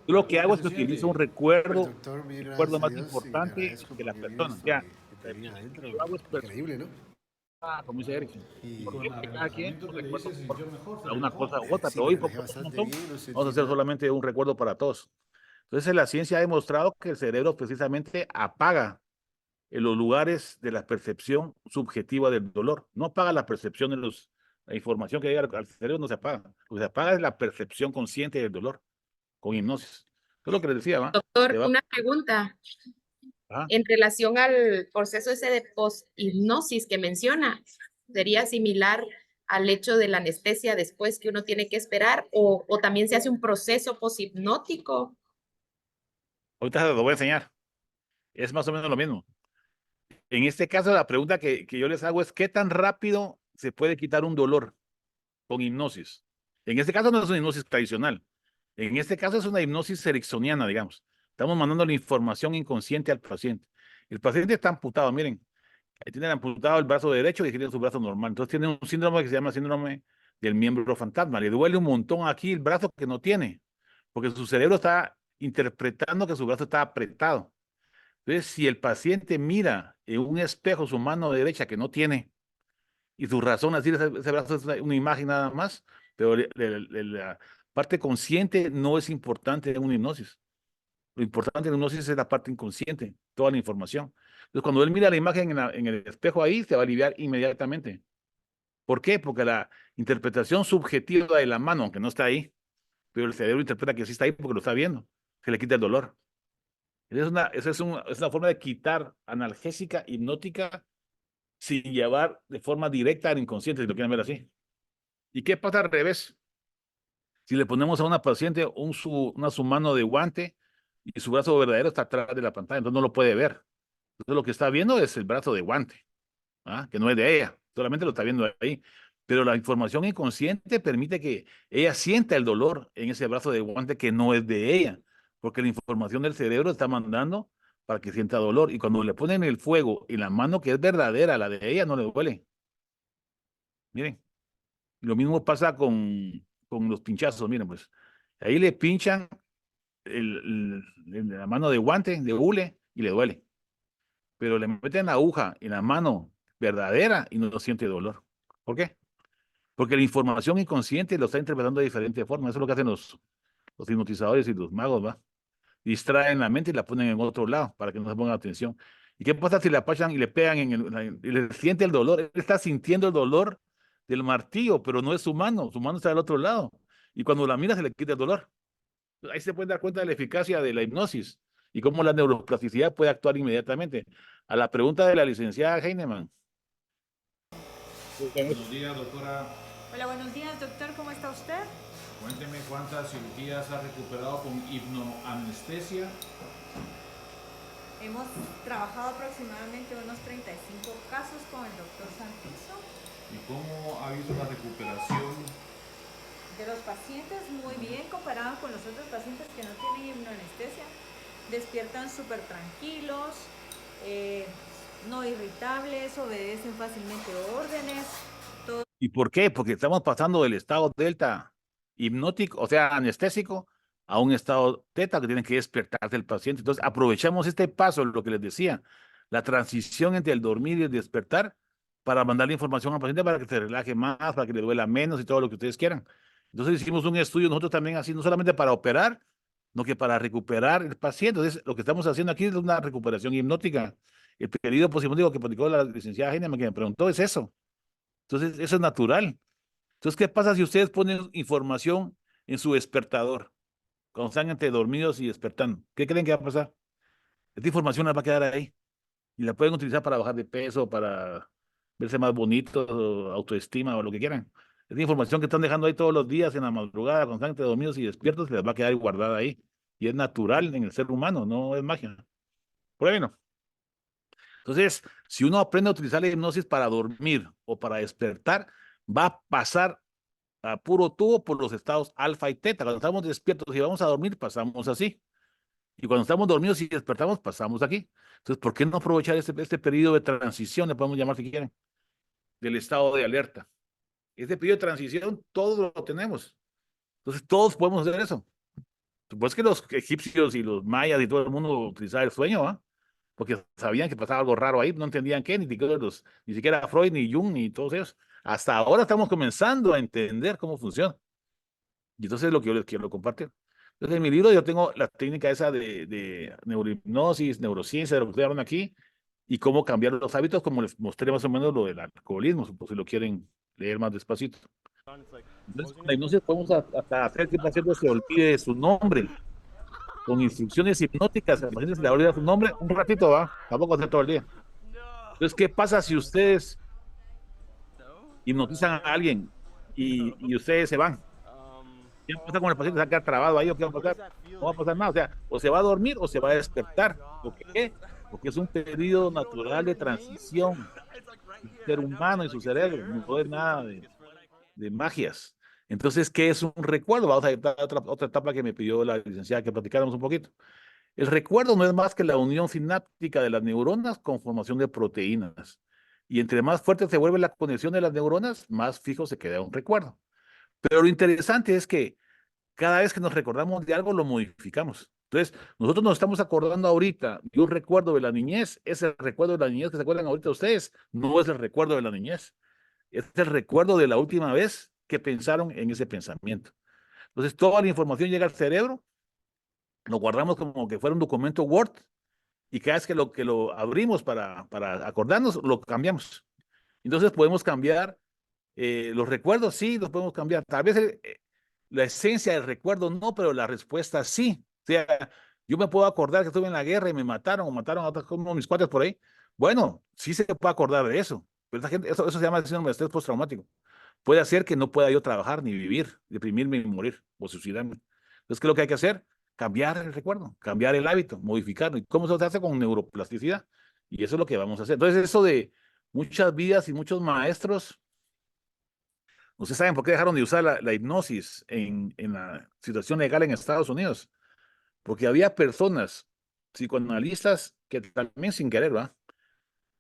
Yo lo que ¿Cómo hago es se que utilizo un siente? Pues recuerdo, doctor, bien, recuerdo gracias a más Dios, y le importante agradezco que la porque vi persona. esto Ya, que tenía adentro. yo hago es Increíble, ¿no? como dice Erickson. Y Con el Cada quien relajamiento un que le recuerdo hice se por sintió mejor, se a una relajó. cosa u otra, sí, pero me hoy relajé por un bastante montón, bien, no sentí vamos a hacer nada. solamente un recuerdo para todos. Entonces la ciencia ha demostrado que el cerebro precisamente apaga en los lugares de la percepción subjetiva del dolor. No apaga la percepción de la información que llega al cerebro, no se apaga. Lo que se apaga es la percepción consciente del dolor con hipnosis. Eso es lo que les decía, ¿va? Doctor, Se va, una pregunta ajá. en relación al proceso ese de post-hipnosis que menciona. ¿Sería similar al hecho de la anestesia después que uno tiene que esperar o también se hace un proceso post-hipnótico? Ahorita se lo voy a enseñar. Es más o menos lo mismo. En este caso, la pregunta que yo les hago es, ¿qué tan rápido se puede quitar un dolor con hipnosis? En este caso no es una hipnosis tradicional. En este caso es una hipnosis ericksoniana, digamos. Estamos mandando la información inconsciente al paciente. El paciente está amputado, miren. Ahí tiene amputado el brazo derecho y tiene su brazo normal. Entonces tiene un síndrome que se llama síndrome del miembro fantasma. Le duele un montón aquí el brazo que no tiene, porque su cerebro está interpretando que su brazo está apretado. Entonces, si el paciente mira en un espejo su mano derecha que no tiene, y su razón es decir, ese brazo es una imagen nada más, pero la parte consciente no es importante en una hipnosis. Lo importante en la hipnosis es la parte inconsciente, toda la información. Entonces, cuando él mira la imagen en el espejo ahí, se va a aliviar inmediatamente. ¿Por qué? Porque la interpretación subjetiva de la mano, aunque no está ahí, pero el cerebro interpreta que sí está ahí porque lo está viendo, se le quita el dolor. Esa es una forma de quitar analgésica, hipnótica, sin llevar de forma directa al inconsciente, si lo quieren ver así. ¿Y qué pasa al revés? Si le ponemos a una paciente su mano de guante y su brazo verdadero está atrás de la pantalla, entonces no lo puede ver. Entonces lo que está viendo es el brazo de guante, ¿ah? Que no es de ella, solamente lo está viendo ahí. Pero la información inconsciente permite que ella sienta el dolor en ese brazo de guante que no es de ella, porque la información del cerebro está mandando para que sienta dolor. Y cuando le ponen el fuego y la mano que es verdadera, la de ella, no le duele. Miren, lo mismo pasa con los pinchazos, miren, pues. Ahí le pinchan la mano de guante, de hule, y le duele. Pero le meten la aguja en la mano verdadera y no siente dolor. ¿Por qué? Porque la información inconsciente lo está interpretando de diferente forma. Eso es lo que hacen los hipnotizadores y los magos, ¿va? Distraen la mente y la ponen en otro lado para que no se ponga atención. ¿Y qué pasa si le apachan y le pegan y le siente el dolor? Él está sintiendo el dolor del martillo, pero no es su mano está del otro lado. Y cuando la mira se le quita el dolor. Ahí se puede dar cuenta de la eficacia de la hipnosis y cómo la neuroplasticidad puede actuar inmediatamente. A la pregunta de la licenciada Heinemann. Buenos días, doctora. Hola, buenos días, doctor. ¿Cómo está usted? Cuénteme cuántas cirugías ha recuperado con hipnoanestesia. Hemos trabajado aproximadamente unos 35 casos con el doctor Santizo. ¿Y cómo ha visto la recuperación? De los pacientes, muy bien comparado con los otros pacientes que no tienen hipnoanestesia. Despiertan súper tranquilos, no irritables, obedecen fácilmente órdenes. ¿Y por qué? Porque estamos pasando del estado delta hipnótico, o sea, anestésico, a un estado teta que tiene que despertarse el paciente. Entonces, aprovechamos este paso, lo que les decía, la transición entre el dormir y el despertar para mandarle información al paciente para que se relaje más, para que le duela menos y todo lo que ustedes quieran. Entonces hicimos un estudio nosotros también así, no solamente para operar, no que para recuperar el paciente. Entonces, lo que estamos haciendo aquí es una recuperación hipnótica. El periodo poshipnótico que platicó la licenciada Heinemann, que me preguntó, es eso. Entonces, eso es natural. Entonces, ¿qué pasa si ustedes ponen información en su despertador? Cuando están entre dormidos y despertando. ¿Qué creen que va a pasar? Esta información la va a quedar ahí. Y la pueden utilizar para bajar de peso, para verse más bonitos, o autoestima o lo que quieran. Esta información que están dejando ahí todos los días en la madrugada, cuando están entre dormidos y despiertos, les va a quedar guardada ahí. Y es natural en el ser humano, no es magia. Pruébenlo. Entonces, si uno aprende a utilizar la hipnosis para dormir o para despertar, va a pasar a puro tubo por los estados alfa y teta. Cuando estamos despiertos y vamos a dormir, pasamos así. Y cuando estamos dormidos y despertamos, pasamos aquí. Entonces, ¿por qué no aprovechar este periodo de transición, le podemos llamar si quieren, del estado de alerta? Este periodo de transición, todos lo tenemos. Entonces, todos podemos hacer eso. Pues que los egipcios y los mayas y todo el mundo utilizaban el sueño, ¿ah? Porque sabían que pasaba algo raro ahí, no entendían qué, ni siquiera Freud, ni Jung, ni todos ellos. Hasta ahora estamos comenzando a entender cómo funciona. Y entonces es lo que yo les quiero compartir. Entonces, en mi libro yo tengo la técnica esa de neurohipnosis, neurociencia, de lo que estoy hablando aquí, y cómo cambiar los hábitos, como les mostré más o menos lo del alcoholismo, por si lo quieren leer más despacito. Entonces, con la hipnosis podemos hasta hacer que el paciente se olvide de su nombre, con instrucciones hipnóticas. El paciente se le olvida su nombre un ratito, ¿va? Tampoco hacer todo el día. Entonces, ¿qué pasa si ustedes hipnotizan a alguien y ustedes se van? ¿Qué pasa con el paciente? ¿Se va a quedar trabado ahí o qué va a pasar? No va a pasar nada. O sea, o se va a dormir o se va a despertar. ¿Por qué? Porque es un periodo natural de transición del ser humano y su cerebro. No es nada de magias. Entonces, ¿qué es un recuerdo? Vamos a ir a otra etapa que me pidió la licenciada que platicáramos un poquito. El recuerdo no es más que la unión sináptica de las neuronas con formación de proteínas. Y entre más fuerte se vuelve la conexión de las neuronas, más fijo se queda un recuerdo. Pero lo interesante es que cada vez que nos recordamos de algo, lo modificamos. Entonces, nosotros nos estamos acordando ahorita de un recuerdo de la niñez. Ese recuerdo de la niñez que se acuerdan ahorita ustedes no es el recuerdo de la niñez. Es el recuerdo de la última vez que pensaron en ese pensamiento. Entonces, toda la información llega al cerebro, lo guardamos como que fuera un documento Word, y cada vez que lo abrimos para acordarnos, lo cambiamos. Entonces, podemos cambiar los recuerdos, sí, los podemos cambiar. Tal vez la esencia del recuerdo no, pero la respuesta sí. O sea, yo me puedo acordar que estuve en la guerra y me mataron o mataron a otros como mis cuates por ahí. Bueno, sí se puede acordar de eso. Pero esa gente, eso se llama síndrome de estrés postraumático. Puede hacer que no pueda yo trabajar ni vivir, deprimirme y morir o suicidarme. Entonces, ¿qué es lo que hay que hacer? Cambiar el recuerdo, cambiar el hábito, modificarlo. ¿Y cómo se hace? Con neuroplasticidad. Y eso es lo que vamos a hacer. Entonces, eso de muchas vidas y muchos maestros. ¿Ustedes saben por qué dejaron de usar la hipnosis en la situación legal en Estados Unidos? Porque había personas, psicoanalistas, que también sin querer, ¿va?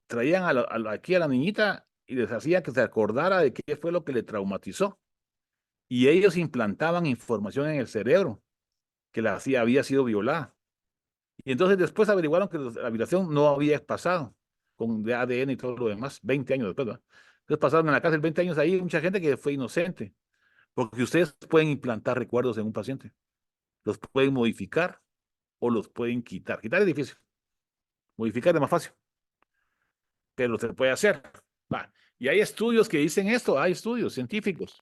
Traían aquí a la niñita y les hacía que se acordara de qué fue lo que le traumatizó. Y ellos implantaban información en el cerebro que había sido violada. Y entonces después averiguaron que la violación no había pasado con ADN y todo lo demás, 20 años después, ¿va? Entonces pasaron en la cárcel 20 años ahí, mucha gente que fue inocente, porque ustedes pueden implantar recuerdos en un paciente, los pueden modificar o los pueden quitar. Quitar es difícil, modificar es más fácil, pero se puede hacer. Va. Y hay estudios que dicen esto, hay estudios científicos.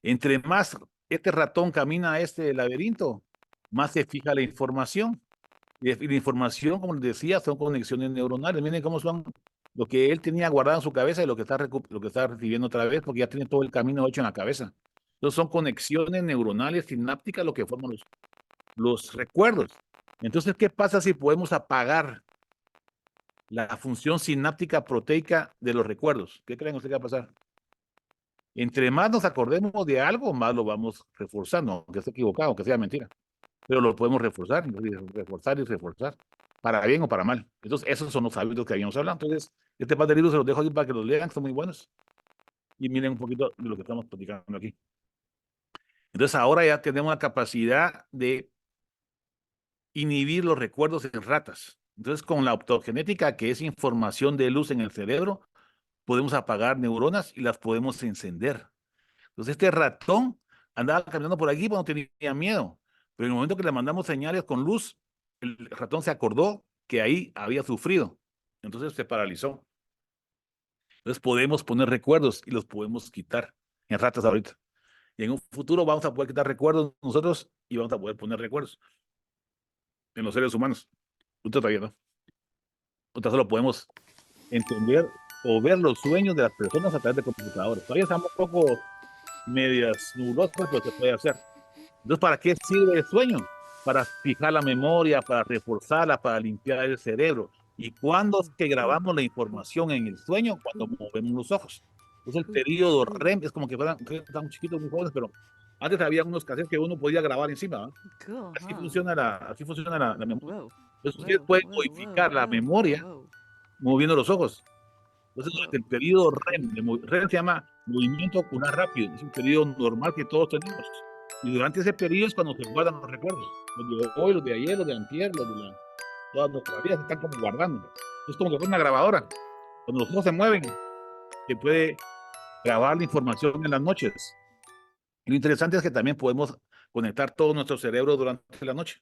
Entre más este ratón camina a este laberinto, más se fija la información. Y la información, como les decía, son conexiones neuronales. Miren cómo son lo que él tenía guardado en su cabeza y lo que está recibiendo otra vez, porque ya tiene todo el camino hecho en la cabeza. Entonces son conexiones neuronales sinápticas lo que forman los recuerdos. Entonces, ¿qué pasa si podemos apagar la función sináptica proteica de los recuerdos? ¿Qué creen ustedes que va a pasar? Entre más nos acordemos de algo, más lo vamos reforzando, aunque esté equivocado, aunque sea mentira. Pero lo podemos reforzar y reforzar, para bien o para mal. Entonces, esos son los hábitos que habíamos hablado. Entonces, este par de libros se los dejo aquí para que los lean, que son muy buenos. Y miren un poquito de lo que estamos platicando aquí. Entonces, ahora ya tenemos la capacidad de inhibir los recuerdos en ratas. Entonces, con la optogenética, que es información de luz en el cerebro, podemos apagar neuronas y las podemos encender. Entonces, este ratón andaba caminando por aquí porque no tenía miedo, Pero en el momento que le mandamos señales con luz, el ratón se acordó que ahí había sufrido. Entonces se paralizó. Entonces podemos poner recuerdos y los podemos quitar en ratas ahorita. Y en un futuro vamos a poder quitar recuerdos nosotros y vamos a poder poner recuerdos en los seres humanos. Usted todavía no. Nosotros solo podemos entender o ver los sueños de las personas a través de computadores. Todavía estamos un poco medias nublosas, pero se puede hacer. Entonces, ¿para qué sirve el sueño? Para fijar la memoria, para reforzarla, para limpiar el cerebro. ¿Y cuándo es que grabamos la información en el sueño? Cuando movemos los ojos. Entonces, el periodo REM es como que fueran, están chiquitos, muy jóvenes, pero antes había unos cassettes que uno podía grabar encima. Así funciona la memoria. Entonces, ustedes pueden modificar la memoria moviendo los ojos. Entonces, durante el periodo REM se llama movimiento ocular rápido, es un periodo normal que todos tenemos. Y durante ese periodo es cuando se guardan los recuerdos. Los de hoy, los de ayer, los de antier, todas nuestras vidas se están como guardando. Es como que fuera una grabadora. Cuando los ojos se mueven, se puede grabar la información en las noches. Y lo interesante es que también podemos conectar todo nuestro cerebro durante la noche.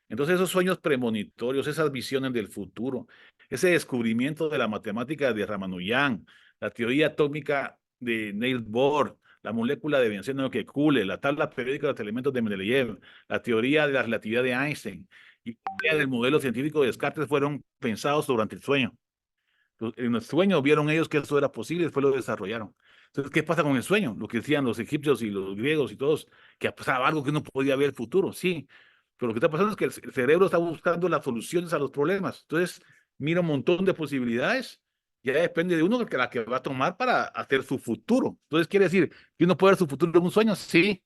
Entonces esos sueños premonitorios, esas visiones del futuro, ese descubrimiento de la matemática de Ramanujan, la teoría atómica de Niels Bohr, la molécula de benceno que Kekulé, la tabla periódica de los elementos de Mendeleev, la teoría de la relatividad de Einstein y la teoría del modelo científico de Descartes fueron pensados durante el sueño. En el sueño vieron ellos que eso era posible y después lo desarrollaron. Entonces, ¿qué pasa con el sueño? Lo que decían los egipcios y los griegos y todos, que pasaba algo que uno podía ver el futuro, sí. Pero lo que está pasando es que el cerebro está buscando las soluciones a los problemas. Entonces, mira un montón de posibilidades. Ya depende de uno la que va a tomar para hacer su futuro. Entonces, quiere decir que uno puede ver su futuro en un sueño, sí,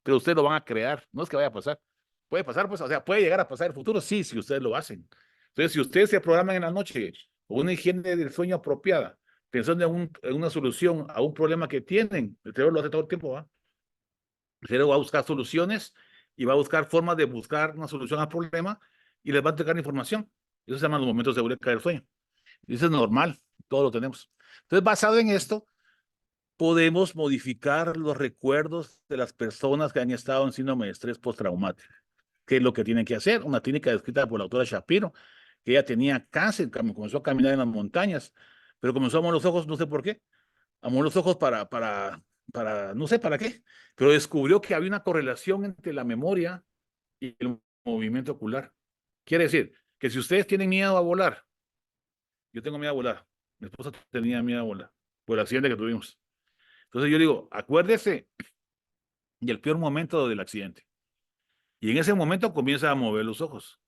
pero ustedes lo van a crear. No es que vaya a pasar. Puede pasar, pues, o sea, puede llegar a pasar el futuro, sí, si ustedes lo hacen. Entonces, si ustedes se programan en la noche con una higiene del sueño apropiada, pensando en una solución a un problema que tienen, el cerebro lo hace todo el tiempo, ¿va? El cerebro va a buscar soluciones y va a buscar formas de buscar una solución al problema y les va a entregar información. Eso se llaman los momentos de eureka del sueño. Y eso es normal, todos lo tenemos. Entonces, basado en esto, podemos modificar los recuerdos de las personas que han estado en síndrome de estrés postraumático. ¿Qué es lo que tienen que hacer? Una técnica descrita por la autora Shapiro, que ella tenía cáncer, comenzó a caminar en las montañas, pero comenzó a mover los ojos, no sé por qué, a mover los ojos no sé para qué, pero descubrió que había una correlación entre la memoria y el movimiento ocular. Quiere decir que si ustedes tienen miedo a volar, yo tengo miedo a volar, mi esposa tenía miedo a volar, por el accidente que tuvimos. Entonces yo digo, acuérdese del peor momento del accidente. Y en ese momento comienza a mover los ojos.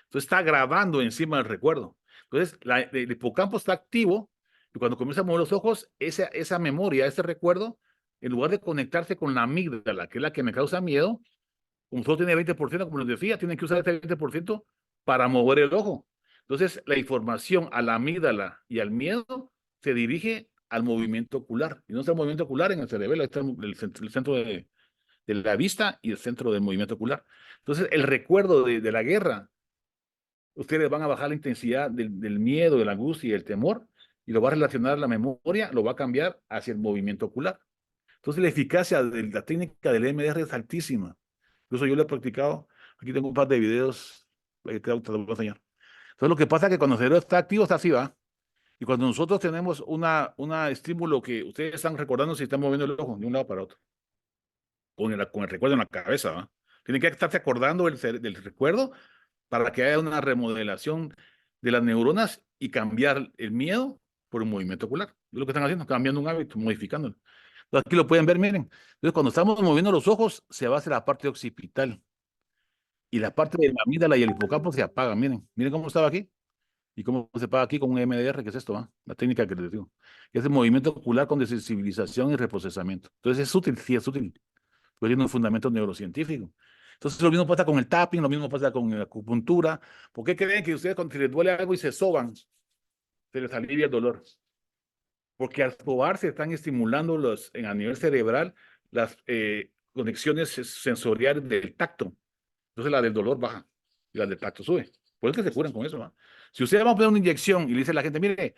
Entonces está grabando encima del recuerdo. Entonces el hipocampo está activo y cuando comienza a mover los ojos, esa memoria, ese recuerdo, en lugar de conectarse con la amígdala, que es la que me causa miedo, como solo tiene 20%, como les decía, tiene que usar ese 20% para mover el ojo. Entonces la información a la amígdala y al miedo se dirige al movimiento ocular. Y no está el movimiento ocular en el cerebelo, está el centro de la vista y el centro del movimiento ocular. Entonces, el recuerdo de la guerra, ustedes van a bajar la intensidad del miedo, de la angustia y el temor, y lo va a relacionar a la memoria, lo va a cambiar hacia el movimiento ocular. Entonces, la eficacia de la técnica del EMDR es altísima. Incluso yo lo he practicado. Aquí tengo un par de videos, te lo voy a enseñar. Entonces, lo que pasa es que cuando el cerebro está activo, está así, ¿va? Y cuando nosotros tenemos una estímulo que ustedes están recordando si están moviendo el ojo de un lado para otro, con el recuerdo en la cabeza, ¿va? Tienen que estarse acordando del recuerdo para que haya una remodelación de las neuronas y cambiar el miedo por un movimiento ocular. Es lo que están haciendo, cambiando un hábito, modificándolo. Entonces, aquí lo pueden ver, miren. Entonces, cuando estamos moviendo los ojos, se va hacia la parte occipital. Y la parte de la amígdala y el hipocampo se apaga, miren. Miren cómo estaba aquí. Y cómo se apaga aquí con un MDR, que es esto, ¿va? La técnica que les digo. Que es el movimiento ocular con desensibilización y reprocesamiento. Entonces, es útil, sí, es útil. Pues tiene un fundamento neurocientífico. Entonces, lo mismo pasa con el tapping, lo mismo pasa con la acupuntura. ¿Por qué creen que ustedes cuando les duele algo y se soban, se les alivia el dolor? Porque al sobarse están estimulando a nivel cerebral las conexiones sensoriales del tacto. Entonces, la del dolor baja y la del tacto sube. Por eso que se curan con eso, ¿no? Si ustedes van a poner una inyección y le dice a la gente, mire,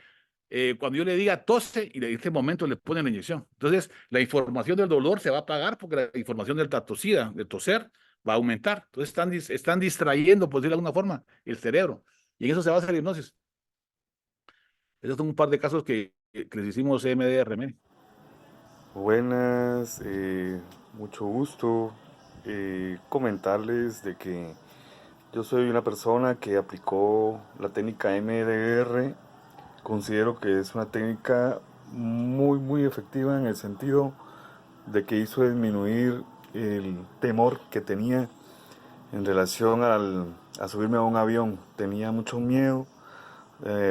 cuando yo le diga tose y en este momento le ponen la inyección. Entonces, la información del dolor se va a apagar porque la información del tactocida, de toser, va a aumentar. Entonces están distrayendo, por decirlo de alguna forma, el cerebro. Y en eso se basa la hipnosis. Esos son un par de casos que les hicimos EMDR. Buenas, mucho gusto. Comentarles de que yo soy una persona que aplicó la técnica MDR. Considero que es una técnica muy efectiva en el sentido de que hizo disminuir el temor que tenía en relación a subirme a un avión. Tenía mucho miedo.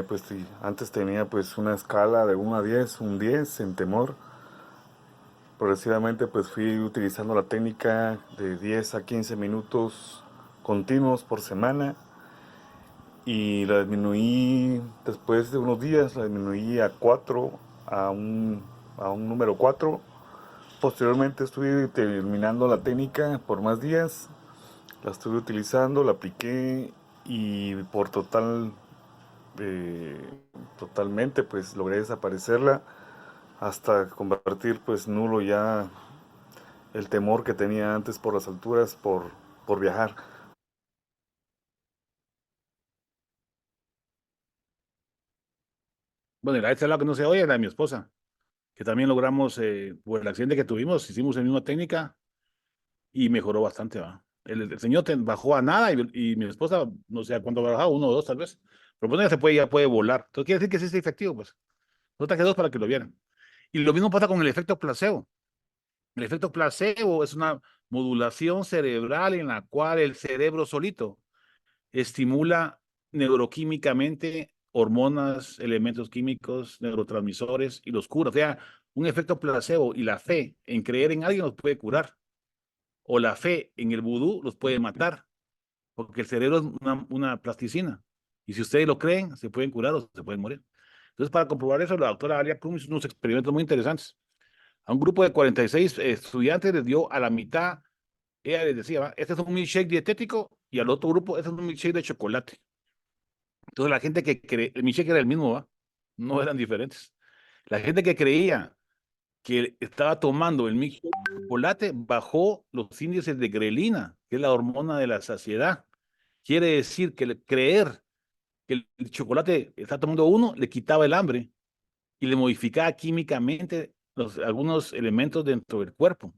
Pues sí, antes tenía pues una escala de 1 a 10, un 10 en temor. Progresivamente pues fui utilizando la técnica de 10 a 15 minutos continuos por semana y la disminuí después de unos días, la disminuí a 4, a un número 4. Posteriormente estuve terminando la técnica por más días, la estuve utilizando, la apliqué y por totalmente pues logré desaparecerla hasta convertir pues nulo ya el temor que tenía antes por las alturas, por viajar. Bueno, y la esta lado que no se oye era mi esposa, que también logramos, por el accidente que tuvimos, hicimos la misma técnica y mejoró bastante, ¿va? El señor bajó a nada y mi esposa, no sé a cuánto bajaba, 1 o 2 tal vez, pero pues ya puede volar. Entonces quiere decir que sí es efectivo, pues. Nota que 2 para que lo vieran. Y lo mismo pasa con el efecto placebo. El efecto placebo es una modulación cerebral en la cual el cerebro solito estimula neuroquímicamente hormonas, elementos químicos, neurotransmisores y los cura. O sea, un efecto placebo y la fe en creer en alguien los puede curar. O la fe en el vudú los puede matar, porque el cerebro es una plasticina. Y si ustedes lo creen, se pueden curar o se pueden morir. Entonces, para comprobar eso, la doctora Alia Plum hizo unos experimentos muy interesantes. A un grupo de 46 estudiantes les dio a la mitad, ella les decía, ¿va? Este es un milkshake dietético y al otro grupo, este es un milkshake de chocolate. Entonces la gente que cree, el milkshake era el mismo, ¿va? No eran diferentes. La gente que creía que estaba tomando el milkshake de chocolate bajó los índices de grelina, que es la hormona de la saciedad. Quiere decir que creer que el chocolate está tomando uno le quitaba el hambre y le modificaba químicamente algunos elementos dentro del cuerpo.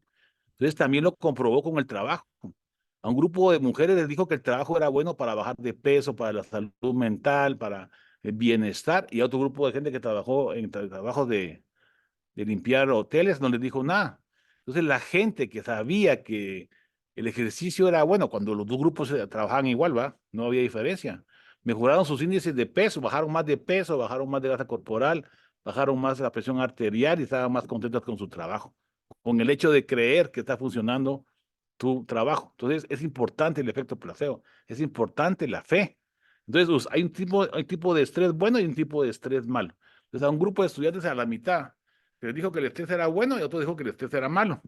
Entonces también lo comprobó con el trabajo. A un grupo de mujeres les dijo que el trabajo era bueno para bajar de peso, para la salud mental, para el bienestar, y a otro grupo de gente que trabajó en trabajos de limpiar hoteles no les dijo nada. Entonces la gente que sabía que el ejercicio era bueno, cuando los dos grupos trabajaban igual, ¿va? No había diferencia. Mejoraron sus índices de peso, bajaron más de peso, bajaron más de grasa corporal, bajaron más la presión arterial y estaban más contentas con su trabajo, con el hecho de creer que está funcionando tu trabajo. Entonces es importante el efecto placebo, es importante la fe. Entonces hay un tipo de estrés bueno y un tipo de estrés malo. Entonces a un grupo de estudiantes a la mitad les dijo que el estrés era bueno y otro dijo que el estrés era malo.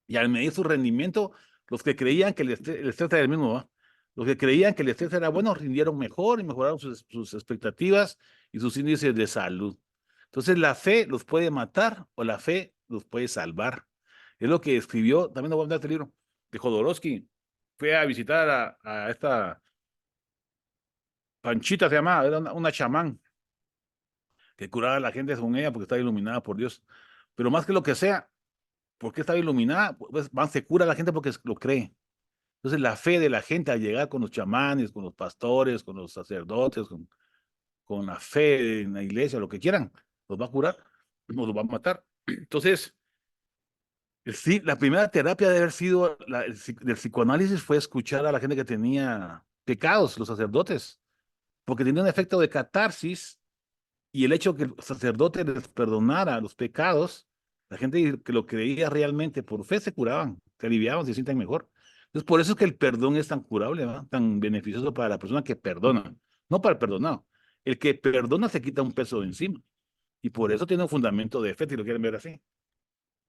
Y al medir su rendimiento, los que creían que el estrés era el mismo, ¿va? Los que creían que el estrés era bueno rindieron mejor y mejoraron sus expectativas y sus índices de salud. Entonces la fe los puede matar o la fe los puede salvar. Es lo que escribió, también no voy a dar este libro, de Jodorowsky. Fue a visitar a esta Panchita, se llamaba, era una chamán que curaba a la gente según ella porque estaba iluminada por Dios. Pero más que lo que sea, porque estaba iluminada, pues se cura a la gente porque lo cree. Entonces la fe de la gente al llegar con los chamanes, con los pastores, con los sacerdotes, con la fe en la iglesia, lo que quieran, los va a curar, no los va a matar. Entonces, sí, la primera terapia de haber sido del psicoanálisis fue escuchar a la gente que tenía pecados, los sacerdotes, porque tenía un efecto de catarsis y el hecho que el sacerdote les perdonara los pecados, la gente que lo creía realmente por fe se curaban, se aliviaban, se sienten mejor. Entonces, por eso es que el perdón es tan curable, ¿verdad? Tan beneficioso para la persona que perdona, no para el perdonado. El que perdona se quita un peso de encima y por eso tiene un fundamento de fe, si lo quieren ver así.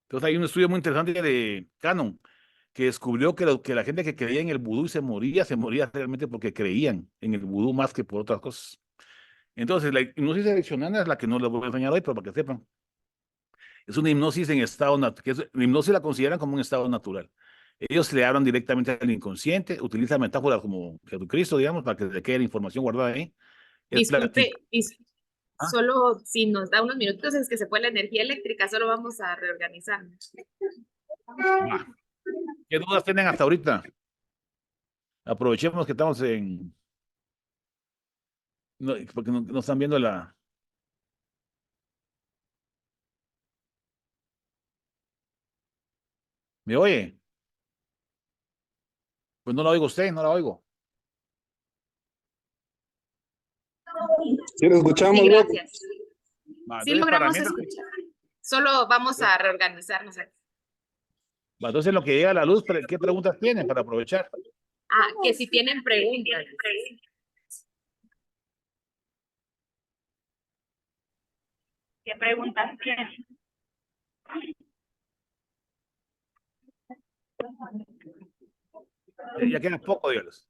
Entonces, hay un estudio muy interesante de Cannon que descubrió que la gente que creía en el vudú y se moría realmente porque creían en el vudú más que por otras cosas. Entonces, la hipnosis ericksoniana es la que no les voy a enseñar hoy, pero para que sepan. Es una hipnosis en estado natural, la hipnosis la consideran como un estado natural. Ellos le hablan directamente al inconsciente, utilizan metáforas como Jesucristo, digamos, para que le quede la información guardada ahí. Es Disculpe, Ah. solo si nos da unos minutos es que se fue la energía eléctrica, solo vamos a reorganizarnos. Va. ¿Qué dudas tienen hasta ahorita? Aprovechemos que estamos en... No, porque no están viendo la... ¿Me oye? Pues no la oigo usted, no la oigo. Sí, lo escuchamos, Sí, Doc. gracias. Va, Sí entonces, para logramos mientras- escuchar. Solo vamos a reorganizarnos aquí. va, entonces, lo que llega a la luz, ¿qué preguntas tienen para aprovechar? Ah, que si tienen preguntas. ¿Qué preguntas tienes? Ya queda poco, Dios.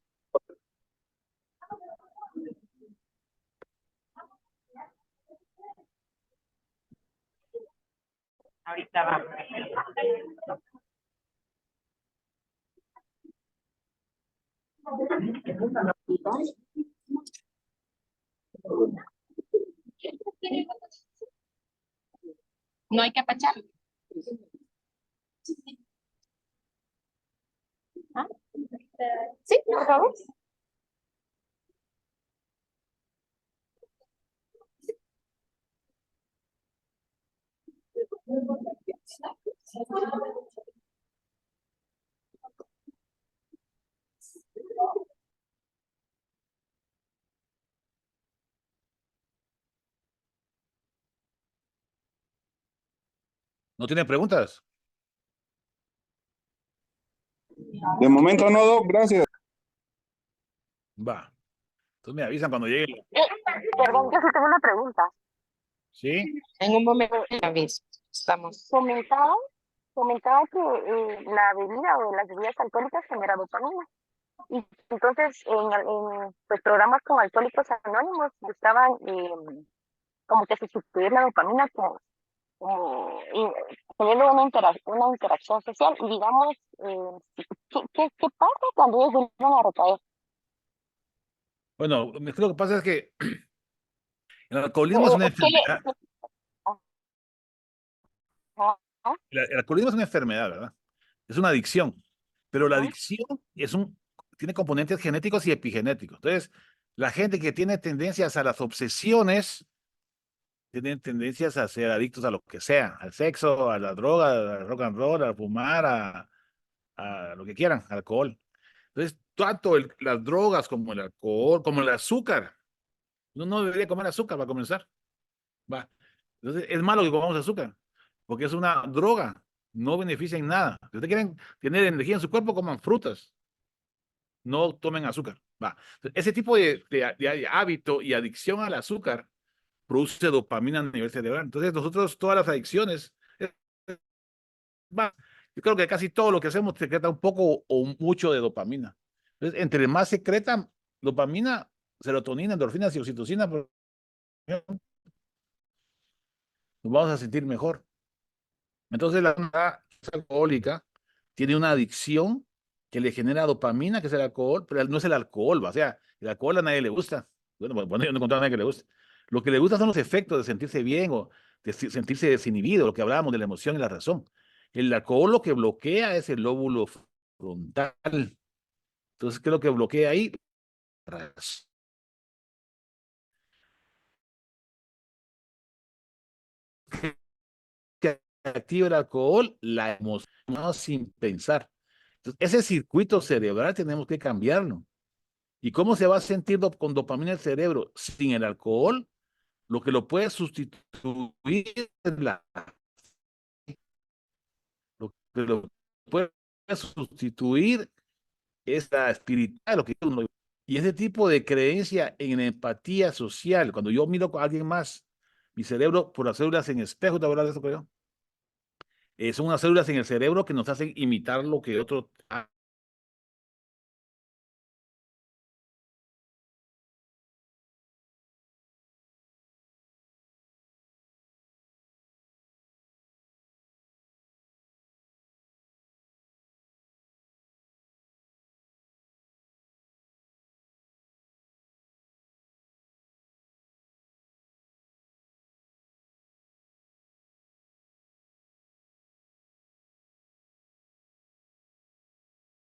Ahorita vamos. No hay que apachar. ¿Ah? Sí, por favor. ¿No tiene preguntas? De momento no, Doc, gracias. Va. Entonces me avisan cuando llegue. Perdón, yo sí tengo una pregunta. ¿Sí? En un momento estamos. Comentaba que la bebida o las bebidas alcohólicas genera dopamina. Y entonces en pues, programas como Alcohólicos Anónimos buscaban como que sustituir la dopamina teniendo una interacción social. Y digamos, ¿qué pasa cuando ellos vuelven a recaer? Bueno, lo que pasa es que el alcoholismo es una enfermedad. El alcoholismo es una enfermedad, ¿verdad? Es una adicción. Pero la adicción tiene componentes genéticos y epigenéticos. Entonces, la gente que tiene tendencias a las obsesiones, tienen tendencias a ser adictos a lo que sea, al sexo, a la droga, al rock and roll, a fumar, a lo que quieran, alcohol. Entonces, tanto las drogas como el alcohol, como el azúcar. Uno no debería comer azúcar para comenzar. Va. Entonces, es malo que comamos azúcar, porque es una droga, no beneficia en nada. Si ustedes quieren tener energía en su cuerpo, coman frutas, no tomen azúcar. Va. Ese tipo de hábito y adicción al azúcar produce dopamina a nivel cerebral. Entonces, nosotros, todas las adicciones, yo creo que casi todo lo que hacemos secreta un poco o mucho de dopamina. Entonces, entre más secreta dopamina, serotonina, endorfinas y oxitocina, nos vamos a sentir mejor. Entonces, la persona alcohólica tiene una adicción que le genera dopamina, que es el alcohol, pero no es el alcohol, o sea, el alcohol a nadie le gusta. Bueno, yo no he encontrado a nadie que le guste. Lo que le gusta son los efectos de sentirse bien o de sentirse desinhibido, lo que hablábamos de la emoción y la razón. El alcohol lo que bloquea es el lóbulo frontal. Entonces, ¿qué es lo que bloquea ahí? Que activa el alcohol, la emoción sin pensar. Entonces, ese circuito cerebral tenemos que cambiarlo. ¿Y cómo se va a sentir con dopamina el cerebro sin el alcohol? Lo que lo puede sustituir es lo que lo puede sustituir es la espiritualidad, lo que uno. Y ese tipo de creencia en empatía social, cuando yo miro a alguien más, mi cerebro, por las células en espejo, ¿te acuerdas de eso, creo? Son unas células en el cerebro que nos hacen imitar lo que otro